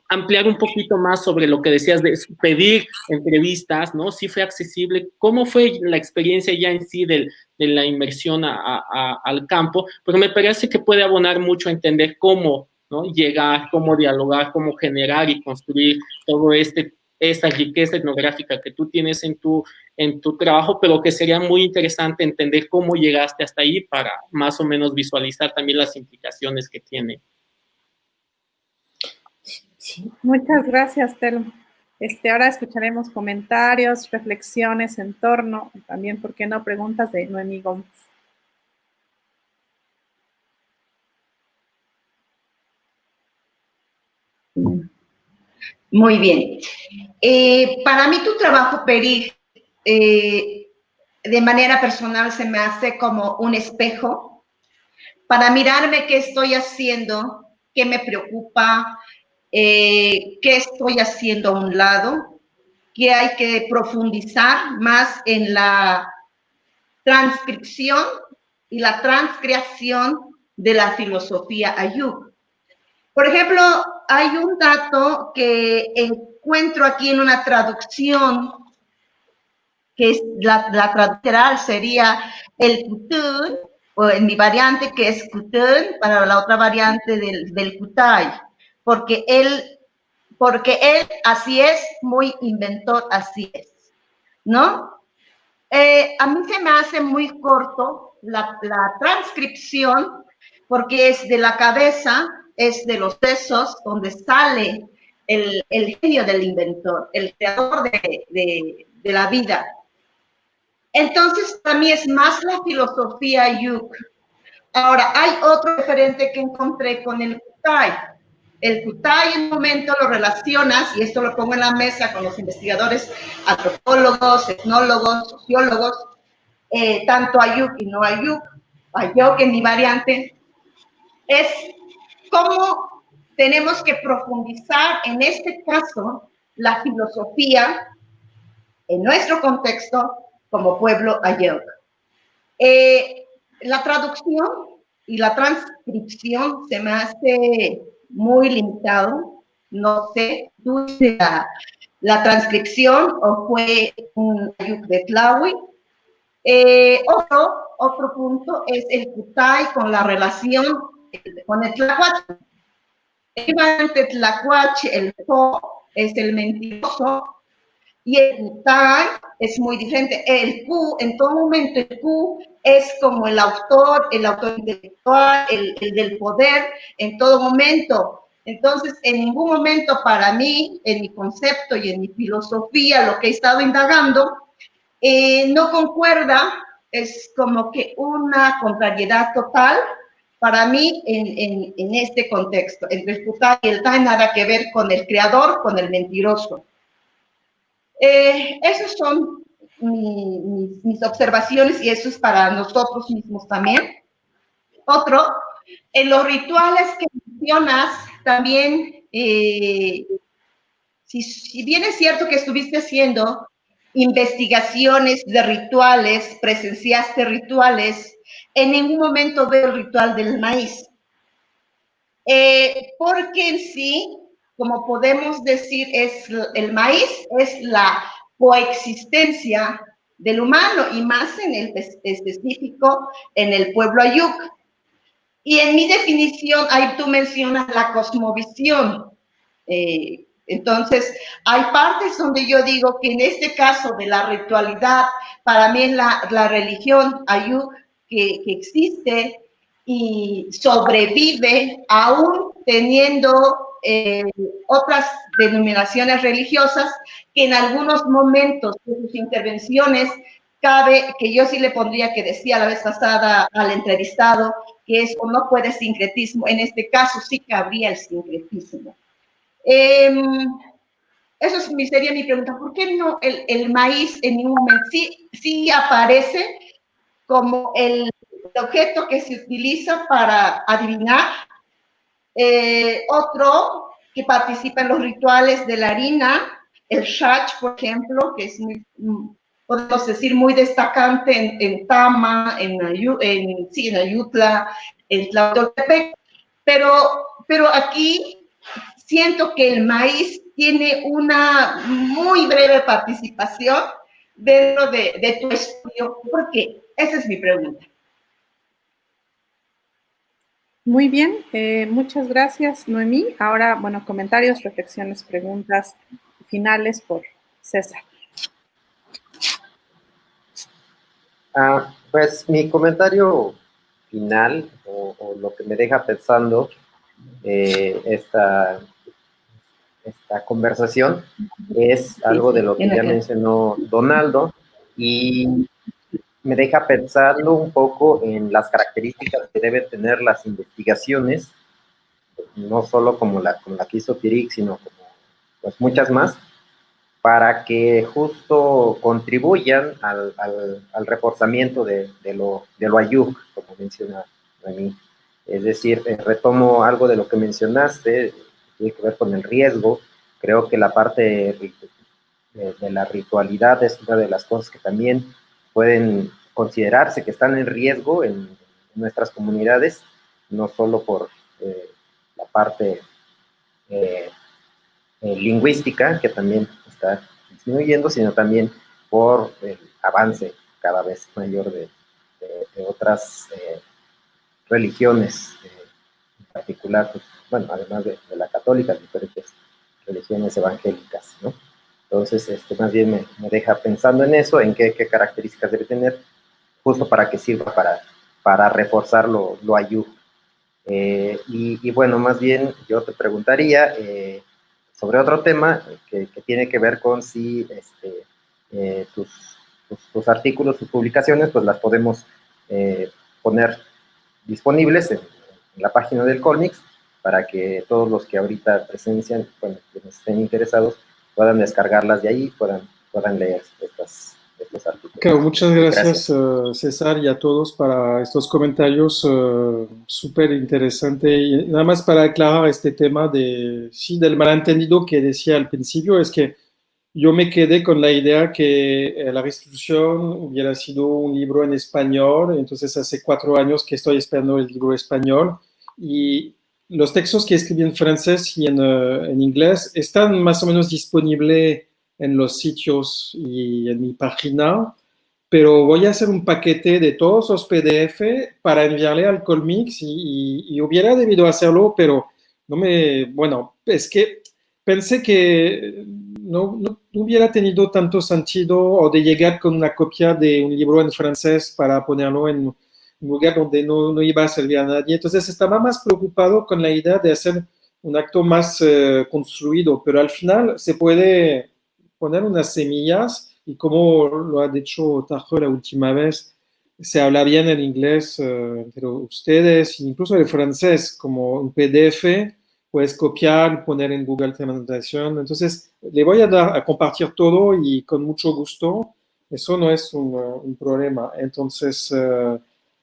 Speaker 5: Ampliar un poquito más sobre lo que decías de pedir entrevistas, ¿no? Sí fue accesible. ¿Cómo fue la experiencia ya en sí de la inmersión al campo? Porque me parece que puede abonar mucho a entender cómo, ¿no? Llegar, cómo dialogar, cómo generar y construir todo esta riqueza etnográfica que tú tienes en tu trabajo, pero que sería muy interesante entender cómo llegaste hasta ahí para más o menos visualizar también las implicaciones que tiene.
Speaker 1: Sí. Muchas gracias, Telmo. Ahora escucharemos comentarios, reflexiones en torno, también, ¿por qué no?, preguntas de Noemí Gómez.
Speaker 4: Muy bien. Para mí tu trabajo, Peri, de manera personal se me hace como un espejo para mirarme qué estoy haciendo, qué me preocupa, qué estoy haciendo a un lado, qué hay que profundizar más en la transcripción y la transcreación de la filosofía Ayuk. Por ejemplo, hay un dato que encuentro aquí en una traducción, que es la traducción sería el Kutun, o en mi variante que es Kutun, para la otra variante del Kutay, porque él así es, muy inventor, así es, ¿no? A mí se me hace muy corto la transcripción, porque es de la cabeza, es de los sesos, donde sale el genio del inventor, el creador de la vida. Entonces, para mí es más la filosofía Ayuk. Ahora, hay otro referente que encontré con el Kutay. El Kutay en un momento lo relacionas, y esto lo pongo en la mesa con los investigadores, antropólogos, etnólogos, sociólogos, tanto Ayuk y no Ayuk, Ayuk en mi variante, es cómo tenemos que profundizar, en este caso, la filosofía en nuestro contexto como pueblo Ayuk. La traducción y la transcripción se me hace muy limitado. No sé, ¿tú hiciste la transcripción o fue un Ayuk de Tlahui? Otro punto es el Kutay con la relación con el Tlacuache. El Tlacuache, el Po, es el mentiroso, y el Kutay es muy diferente. El Q, en todo momento, el Q es como el autor intelectual, el del poder, en todo momento. Entonces, en ningún momento para mí, en mi concepto y en mi filosofía, lo que he estado indagando, no concuerda, es como que una contrariedad total para mí en este contexto. Entre el Kutay y el Tai nada que ver con el creador, con el mentiroso. Esas son mis observaciones, y eso es para nosotros mismos también. Otro, en los rituales que mencionas, también, si bien es cierto que estuviste haciendo investigaciones de rituales, presenciaste rituales, en ningún momento veo el ritual del maíz. Porque en sí, como podemos decir, el maíz es la coexistencia del humano, y más en el específico en el pueblo Ayuk. Y en mi definición, ahí tú mencionas la cosmovisión. Entonces, hay partes donde yo digo que en este caso de la ritualidad, para mí es la religión ayú que existe y sobrevive aún teniendo otras denominaciones religiosas que en algunos momentos de sus intervenciones cabe, que yo sí le pondría, que decía la vez pasada al entrevistado, que eso no puede sincretismo, en este caso sí cabría el sincretismo. Eso sería mi pregunta. ¿Por qué no el maíz en ningún momento sí aparece como el objeto que se utiliza para adivinar? Otro que participa en los rituales de la harina, el shach, por ejemplo, que es muy, podemos decir, muy destacante en Tama, en Ayutla, en Tlautepec, pero aquí siento que el maíz tiene una muy breve participación dentro de tu estudio. ¿Por qué? Esa es mi pregunta.
Speaker 1: Muy bien, muchas gracias, Noemí. Ahora, bueno, comentarios, reflexiones, preguntas finales por César.
Speaker 3: Pues mi comentario final, o lo que me deja pensando esta conversación, es algo de lo que ya mencionó Donaldo, y me deja pensando un poco en las características que deben tener las investigaciones, no solo como la que hizo Pierrick, sino como pues, muchas más, para que justo contribuyan al reforzamiento de lo ayuk, como menciona Remy. Es decir, retomo algo de lo que mencionaste, tiene que ver con el riesgo. Creo que la parte de la ritualidad es una de las cosas que también pueden considerarse que están en riesgo en nuestras comunidades, no solo por la parte lingüística, que también está disminuyendo, sino también por el avance cada vez mayor de otras religiones, en particular, pues, bueno, además de la católica, diferentes religiones evangélicas, ¿no? Entonces, más bien me deja pensando en eso, en qué características debe tener, justo para que sirva para reforzar lo ayú. Y bueno, más bien yo te preguntaría sobre otro tema que tiene que ver con si tus artículos, tus publicaciones, pues las podemos poner disponibles en la página del Colmix para que todos los que ahorita presencian, bueno, quienes estén interesados, puedan descargarlas de ahí, puedan leer estos artículos.
Speaker 2: Claro, muchas gracias, César, y a todos para estos comentarios súper interesantes. Y nada más para aclarar este tema del malentendido que decía al principio, es que yo me quedé con la idea que la restitución hubiera sido un libro en español, entonces hace 4 años que estoy esperando el libro español, y los textos que escribí en francés y en inglés están más o menos disponibles en los sitios y en mi página, pero voy a hacer un paquete de todos los PDF para enviarle al Colmix y hubiera debido hacerlo, pero bueno, es que pensé que no hubiera tenido tanto sentido o de llegar con una copia de un libro en francés para ponerlo en un lugar donde no iba a servir a nadie. Entonces estaba más preocupado con la idea de hacer un acto más construido, pero al final se puede poner unas semillas y como lo ha dicho Tajo la última vez, se habla bien el inglés entre ustedes, incluso el francés, como un PDF, puedes copiar, poner en Google Translation. Entonces, le voy a compartir todo y con mucho gusto. Eso no es un problema. Entonces,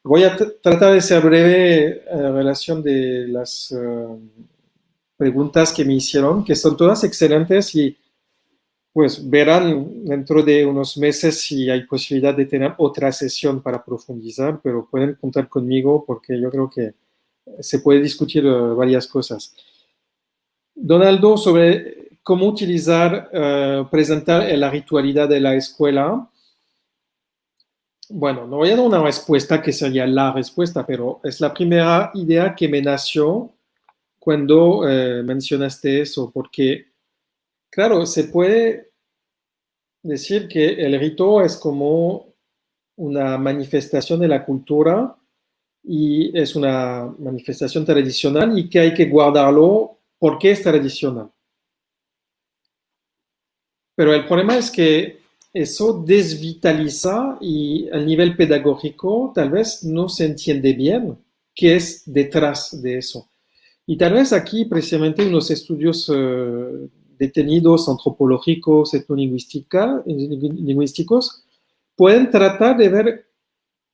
Speaker 2: voy a tratar de ser breve en relación de las preguntas que me hicieron, que son todas excelentes y pues verán dentro de unos meses si hay posibilidad de tener otra sesión para profundizar, pero pueden contar conmigo porque yo creo que se puede discutir varias cosas. Donaldo, sobre cómo utilizar, presentar la ritualidad de la escuela. Bueno, no voy a dar una respuesta que sería la respuesta, pero es la primera idea que me nació cuando mencionaste eso, porque, claro, se puede decir que el rito es como una manifestación de la cultura y es una manifestación tradicional y que hay que guardarlo porque es tradicional. Pero el problema es que eso desvitaliza y a nivel pedagógico tal vez no se entiende bien qué es detrás de eso. Y tal vez aquí precisamente unos estudios detenidos antropológicos, etnolingüísticos, pueden tratar de ver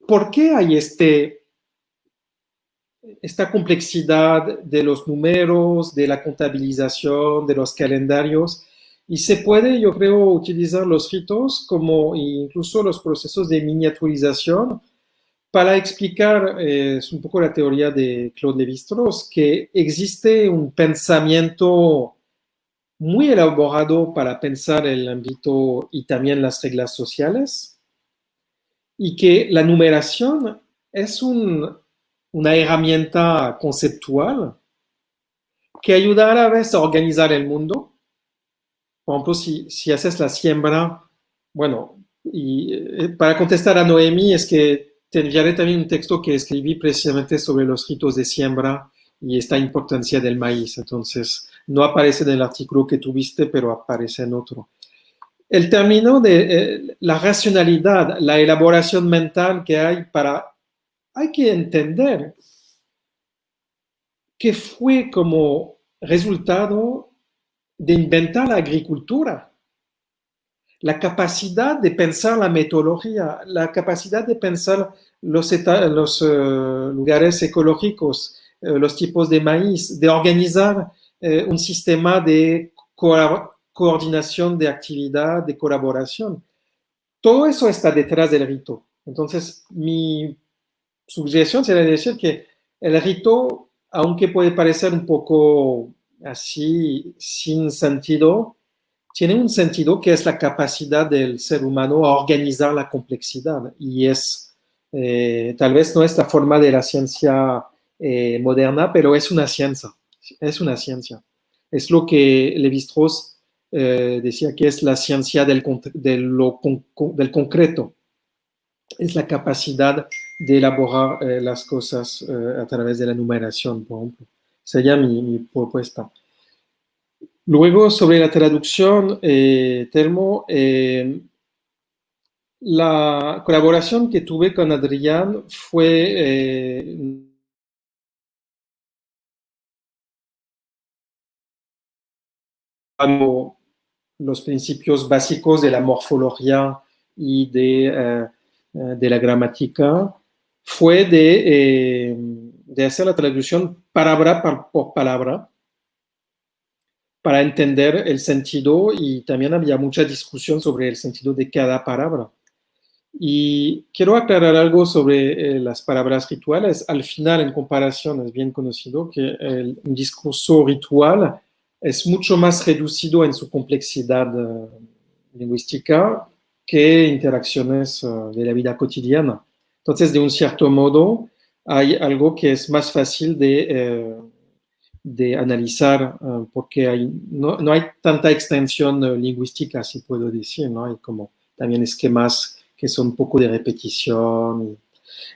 Speaker 2: por qué hay esta complejidad de los números, de la contabilización, de los calendarios, y se puede, yo creo, utilizar los ritos como incluso los procesos de miniaturización para explicar, es un poco la teoría de Claude Lévi-Strauss, que existe un pensamiento muy elaborado para pensar el ámbito y también las reglas sociales, y que la numeración es una herramienta conceptual que ayuda a la vez a organizar el mundo. Por ejemplo, si haces la siembra, bueno, y para contestar a Noemi es que te enviaré también un texto que escribí precisamente sobre los ritos de siembra y esta importancia del maíz. Entonces, no aparece en el artículo que tuviste, pero aparece en otro. El término de la racionalidad, la elaboración mental que hay que entender que fue como resultado de inventar la agricultura, la capacidad de pensar la metodología, la capacidad de pensar los lugares ecológicos, los tipos de maíz, de organizar un sistema de coordinación de actividad, de colaboración. Todo eso está detrás del rito. Entonces, mi sugestión sería decir que el rito, aunque puede parecer un poco así, sin sentido, tiene un sentido que es la capacidad del ser humano a organizar la complejidad. Y es, tal vez no es la forma de la ciencia moderna, pero es una ciencia. Es una ciencia. Es lo que Lévi-Strauss decía que es la ciencia del concreto. Es la capacidad de elaborar las cosas a través de la numeración, por ejemplo. Sería mi propuesta. Luego, sobre la traducción, Telmo, la colaboración que tuve con Adrián fue los principios básicos de la morfología y de la gramática, fue de hacer la traducción palabra por palabra para entender el sentido, y también había mucha discusión sobre el sentido de cada palabra. Y quiero aclarar algo sobre las palabras rituales. Al final, en comparación, es bien conocido que un discurso ritual es mucho más reducido en su complejidad lingüística que interacciones de la vida cotidiana. Entonces, de un cierto modo, hay algo que es más fácil de analizar porque no hay tanta extensión lingüística, si puedo decir, ¿no? Hay como también esquemas que son un poco de repetición.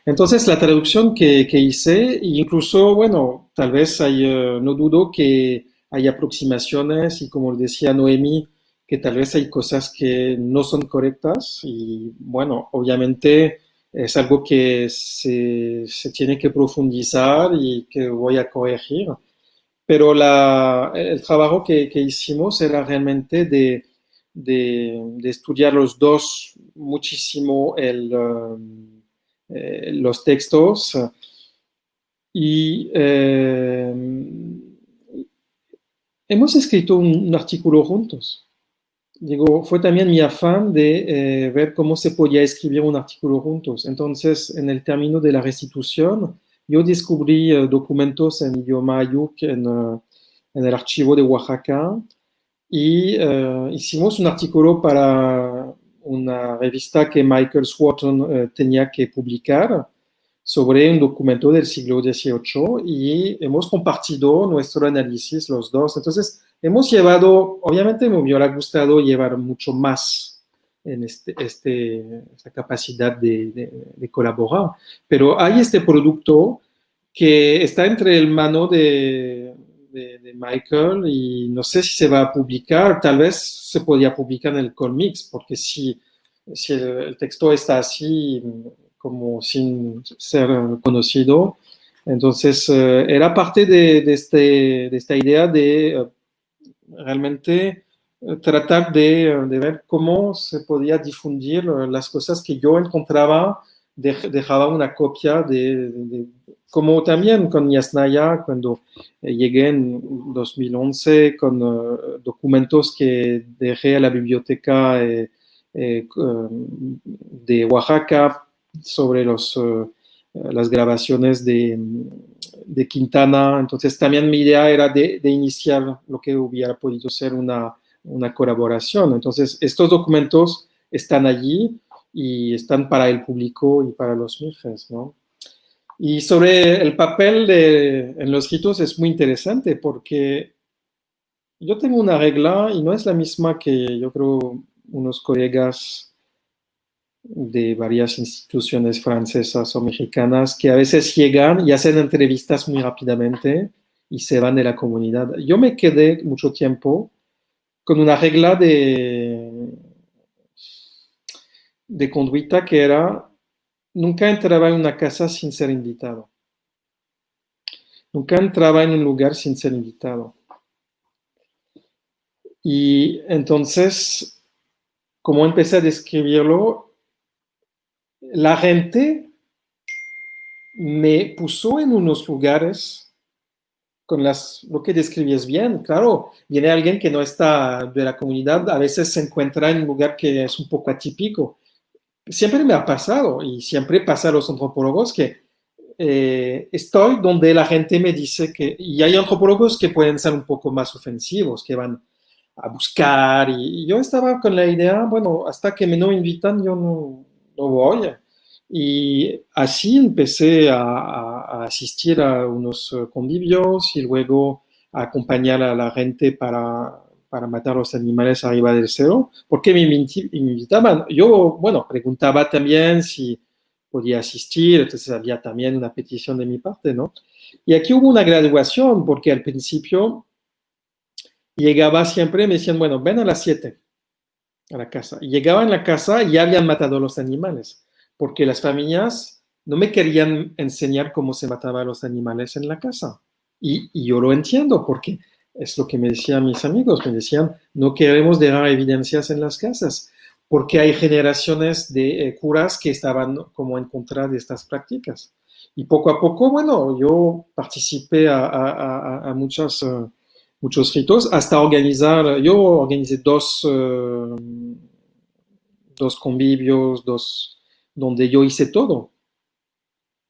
Speaker 2: Entonces, la traducción que hice, incluso, bueno, tal vez no dudo que hay aproximaciones y, como decía Noemi, que tal vez hay cosas que no son correctas y, bueno, obviamente es algo que se tiene que profundizar y que voy a corregir. Pero el trabajo que hicimos era realmente de estudiar los dos muchísimo los textos y hemos escrito un artículo juntos. Digo, fue también mi afán de ver cómo se podía escribir un artículo juntos. Entonces, en el término de la restitución, yo descubrí documentos en idioma ayuk en el archivo de Oaxaca y hicimos un artículo para una revista que Michael Swarton tenía que publicar sobre un documento del siglo XVIII y hemos compartido nuestro análisis los dos. Entonces, hemos llevado, obviamente me hubiera gustado llevar mucho más en esta capacidad de colaborar, pero hay este producto que está entre el mano de Michael y no sé si se va a publicar, tal vez se podía publicar en el Colmix, porque si el texto está así como sin ser conocido, entonces era parte de esta idea de realmente tratar de ver cómo se podía difundir las cosas que yo encontraba, dejaba una copia como también con Yasnaya, cuando llegué en 2011 con documentos que dejé a la biblioteca de Oaxaca sobre las grabaciones de Quintana. Entonces también mi idea era de iniciar lo que hubiera podido ser una colaboración. Entonces estos documentos están allí y están para el público y para los MIGES, ¿no? Y sobre el papel en los ritos es muy interesante porque yo tengo una regla y no es la misma que yo creo unos colegas de varias instituciones francesas o mexicanas que a veces llegan y hacen entrevistas muy rápidamente y se van de la comunidad. Yo me quedé mucho tiempo con una regla de conducta que era nunca entraba en una casa sin ser invitado. Nunca entraba en un lugar sin ser invitado. Y entonces, como empecé a describirlo, la gente me puso en unos lugares con lo que describías bien. Claro, viene alguien que no está de la comunidad, a veces se encuentra en un lugar que es un poco atípico. Siempre me ha pasado, y siempre pasa a los antropólogos, que estoy donde la gente me dice que, y hay antropólogos que pueden ser un poco más ofensivos, que van a buscar, y yo estaba con la idea, bueno, hasta que me no invitan, yo no voy. Y así empecé a asistir a unos convivios y luego a acompañar a la gente para matar los animales arriba del cerro, porque me invitaban. Yo, bueno, preguntaba también si podía asistir, entonces había también una petición de mi parte, ¿no? Y aquí hubo una graduación, porque al principio llegaba siempre, me decían, bueno, ven a las 7 a la casa. Y llegaba en la casa y ya habían matado los animales, porque las familias no me querían enseñar cómo se mataban los animales en la casa. Y yo lo entiendo, porque es lo que me decían mis amigos, me decían, no queremos dejar evidencias en las casas, porque hay generaciones de curas que estaban como en contra de estas prácticas. Y poco a poco, bueno, yo participé a muchos ritos, hasta yo organicé dos convivios, donde yo hice todo.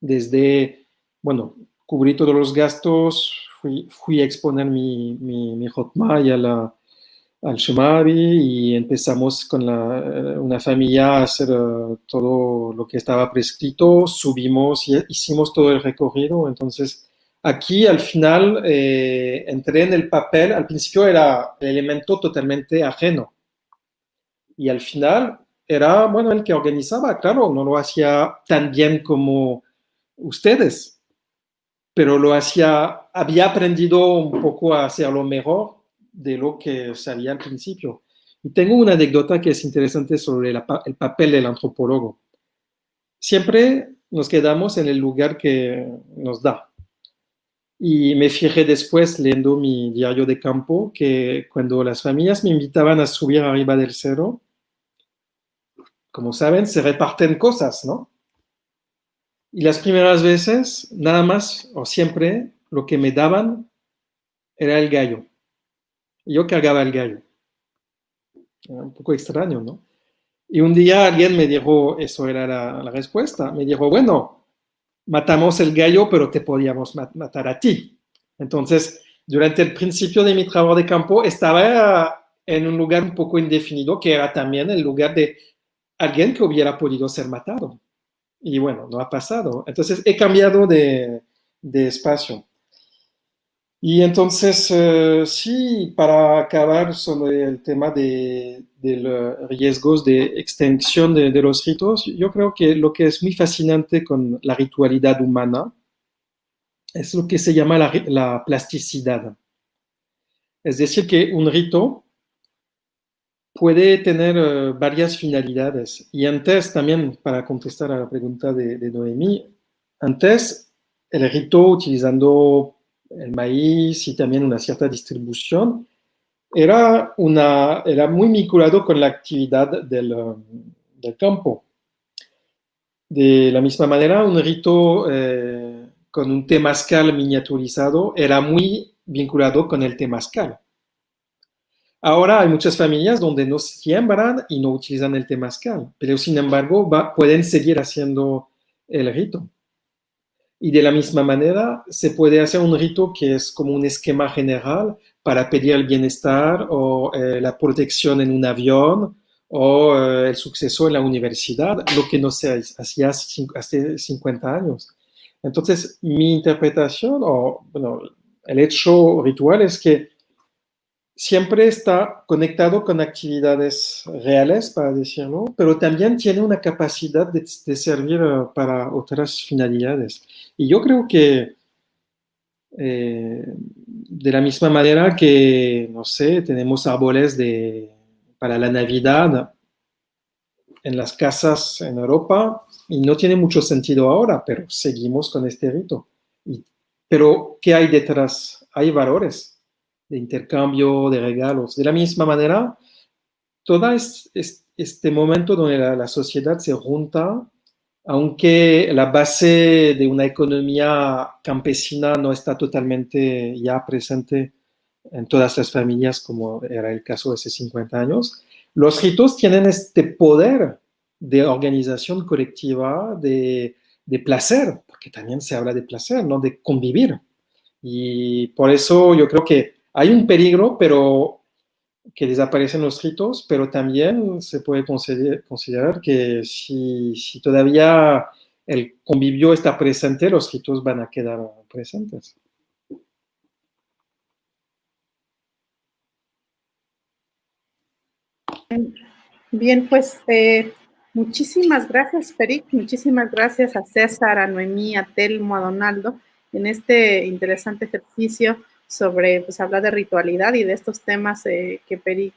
Speaker 2: Desde, bueno, cubrí todos los gastos, fui a exponer mi Hotmai al Shemavi y empezamos con una familia a hacer todo lo que estaba prescrito, subimos y hicimos todo el recorrido. Entonces, aquí al final entré en el papel, al principio era el elemento totalmente ajeno y al final era, bueno, el que organizaba, claro, no lo hacía tan bien como ustedes, pero había aprendido un poco a hacerlo mejor de lo que sabía al principio. Y tengo una anécdota que es interesante sobre el papel del antropólogo. Siempre nos quedamos en el lugar que nos da. Y me fijé después, leyendo mi diario de campo, que cuando las familias me invitaban a subir arriba del cerro, como saben, se reparten cosas, ¿no? Y las primeras veces, nada más o siempre, lo que me daban era el gallo. Yo cargaba el gallo. Era un poco extraño, ¿no? Y un día alguien me dijo, eso era la respuesta, me dijo, bueno, matamos el gallo, pero te podíamos matar a ti. Entonces, durante el principio de mi trabajo de campo, estaba en un lugar un poco indefinido, que era también el lugar de alguien que hubiera podido ser matado. Y bueno, no ha pasado. Entonces he cambiado de espacio. Y entonces, sí, para acabar sobre el tema de los riesgos de extinción de los ritos, yo creo que lo que es muy fascinante con la ritualidad humana es lo que se llama la plasticidad. Es decir, que un rito puede tener varias finalidades. Y antes, también para contestar a la pregunta de Noemí, antes el rito utilizando el maíz y también una cierta distribución era muy vinculado con la actividad del campo. De la misma manera, un rito con un temazcal miniaturizado era muy vinculado con el temazcal. Ahora hay muchas familias donde no siembran y no utilizan el temazcal, pero sin embargo pueden seguir haciendo el rito. Y de la misma manera se puede hacer un rito que es como un esquema general para pedir el bienestar o la protección en un avión o el suceso en la universidad, lo que no se hacía hace 50 años. Entonces, mi interpretación, o bueno, el hecho ritual es que siempre está conectado con actividades reales, para decirlo, pero también tiene una capacidad de servir para otras finalidades. Y yo creo que de la misma manera que, no sé, tenemos árboles para la Navidad en las casas en Europa, y no tiene mucho sentido ahora, pero seguimos con este rito. Pero, ¿qué hay detrás? Hay valores de intercambio, de regalos. De la misma manera, todo este momento donde la sociedad se junta, aunque la base de una economía campesina no está totalmente ya presente en todas las familias, como era el caso hace 50 años, los ritos tienen este poder de organización colectiva, de placer, porque también se habla de placer, ¿no? De convivir. Y por eso yo creo que hay un peligro, pero que desaparecen los ritos, pero también se puede considerar que si todavía el convivio está presente, los ritos van a quedar presentes.
Speaker 1: Bien, pues muchísimas gracias, Peric, muchísimas gracias a César, a Noemí, a Telmo, a Donaldo, en este interesante ejercicio sobre pues, hablar de ritualidad y de estos temas que Peric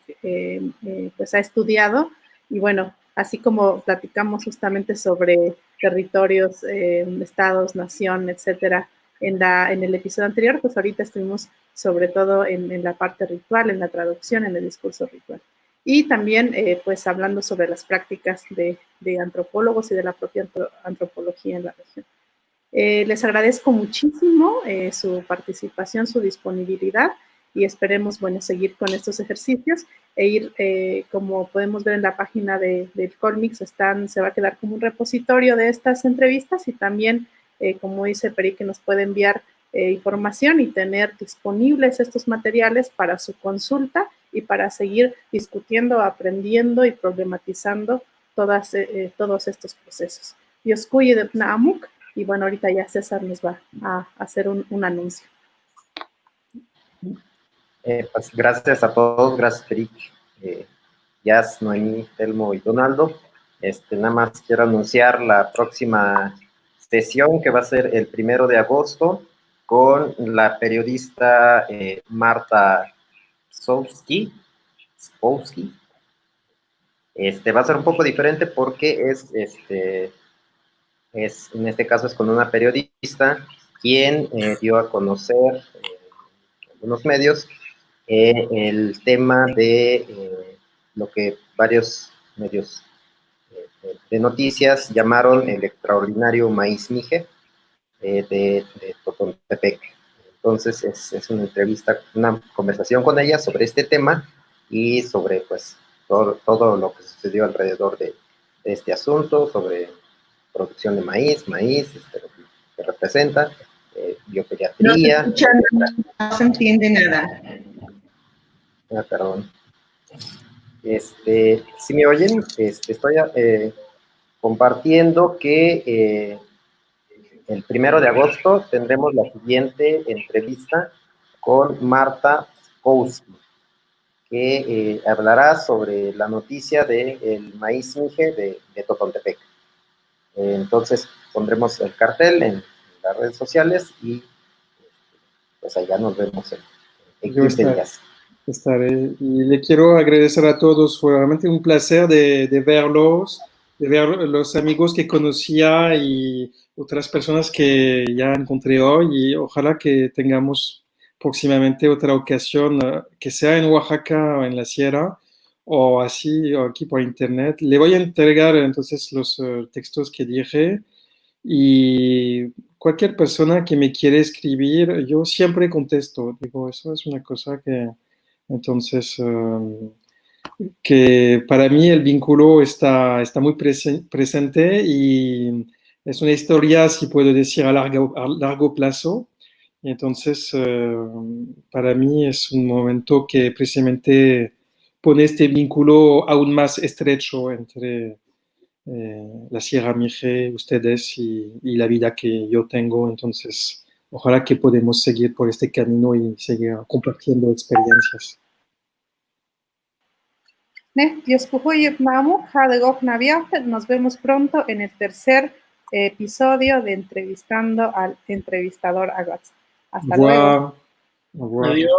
Speaker 1: pues ha estudiado. Y bueno, así como platicamos justamente sobre territorios, estados, nación, etcétera, en el episodio anterior, pues ahorita estuvimos sobre todo en la parte ritual, en la traducción, en el discurso ritual. Y también, pues, hablando sobre las prácticas de antropólogos y de la propia antropología en la región. Les agradezco muchísimo su participación, su disponibilidad y esperemos, bueno, seguir con estos ejercicios e ir, como podemos ver en la página del Colmix, se va a quedar como un repositorio de estas entrevistas y también, como dice Peri, que nos puede enviar información y tener disponibles estos materiales para su consulta y para seguir discutiendo, aprendiendo y problematizando todos estos procesos. Dios cuide de Pnaamuk. Y bueno, ahorita ya César nos va a hacer un anuncio.
Speaker 3: Pues gracias a todos, gracias Peric, Jazz, Noemí, Telmo y Donaldo. Nada más quiero anunciar la próxima sesión que va a ser el 1 de agosto con la periodista Marta Spolsky. Va a ser un poco diferente porque en este caso es con una periodista quien dio a conocer en algunos medios el tema de lo que varios medios de noticias llamaron el extraordinario maíz mije de Totontepec. Entonces es una entrevista, una conversación con ella sobre este tema y sobre pues todo lo que sucedió alrededor de este asunto, sobre producción de maíz, lo que representa, biopediatría.
Speaker 4: No se entiende nada.
Speaker 3: Perdón. Si me oyen, estoy compartiendo que el 1 de agosto tendremos la siguiente entrevista con Marta Skowski, que hablará sobre la noticia del maíz mije de Totontepec. Entonces pondremos el cartel en las redes sociales y pues allá nos vemos en 15 días.
Speaker 2: Estaré. Y le quiero agradecer a todos, fue realmente un placer de verlos, de ver los amigos que conocía y otras personas que ya encontré hoy, y ojalá que tengamos próximamente otra ocasión, que sea en Oaxaca o en la Sierra, o así, o aquí por internet. Le voy a entregar entonces los textos que dije, y cualquier persona que me quiere escribir, yo siempre contesto. Digo, eso es una cosa que... Entonces, que para mí el vínculo está muy presente, y es una historia, si puedo decir, a largo plazo. Entonces, para mí es un momento que precisamente pone este vínculo aún más estrecho entre la Sierra Mije, ustedes y la vida que yo tengo. Entonces, ojalá que podamos seguir por este camino y seguir compartiendo experiencias.
Speaker 1: Nos vemos pronto en el tercer episodio de Entrevistando al Entrevistador Agatz. Hasta luego.
Speaker 2: Au revoir.
Speaker 5: Adiós.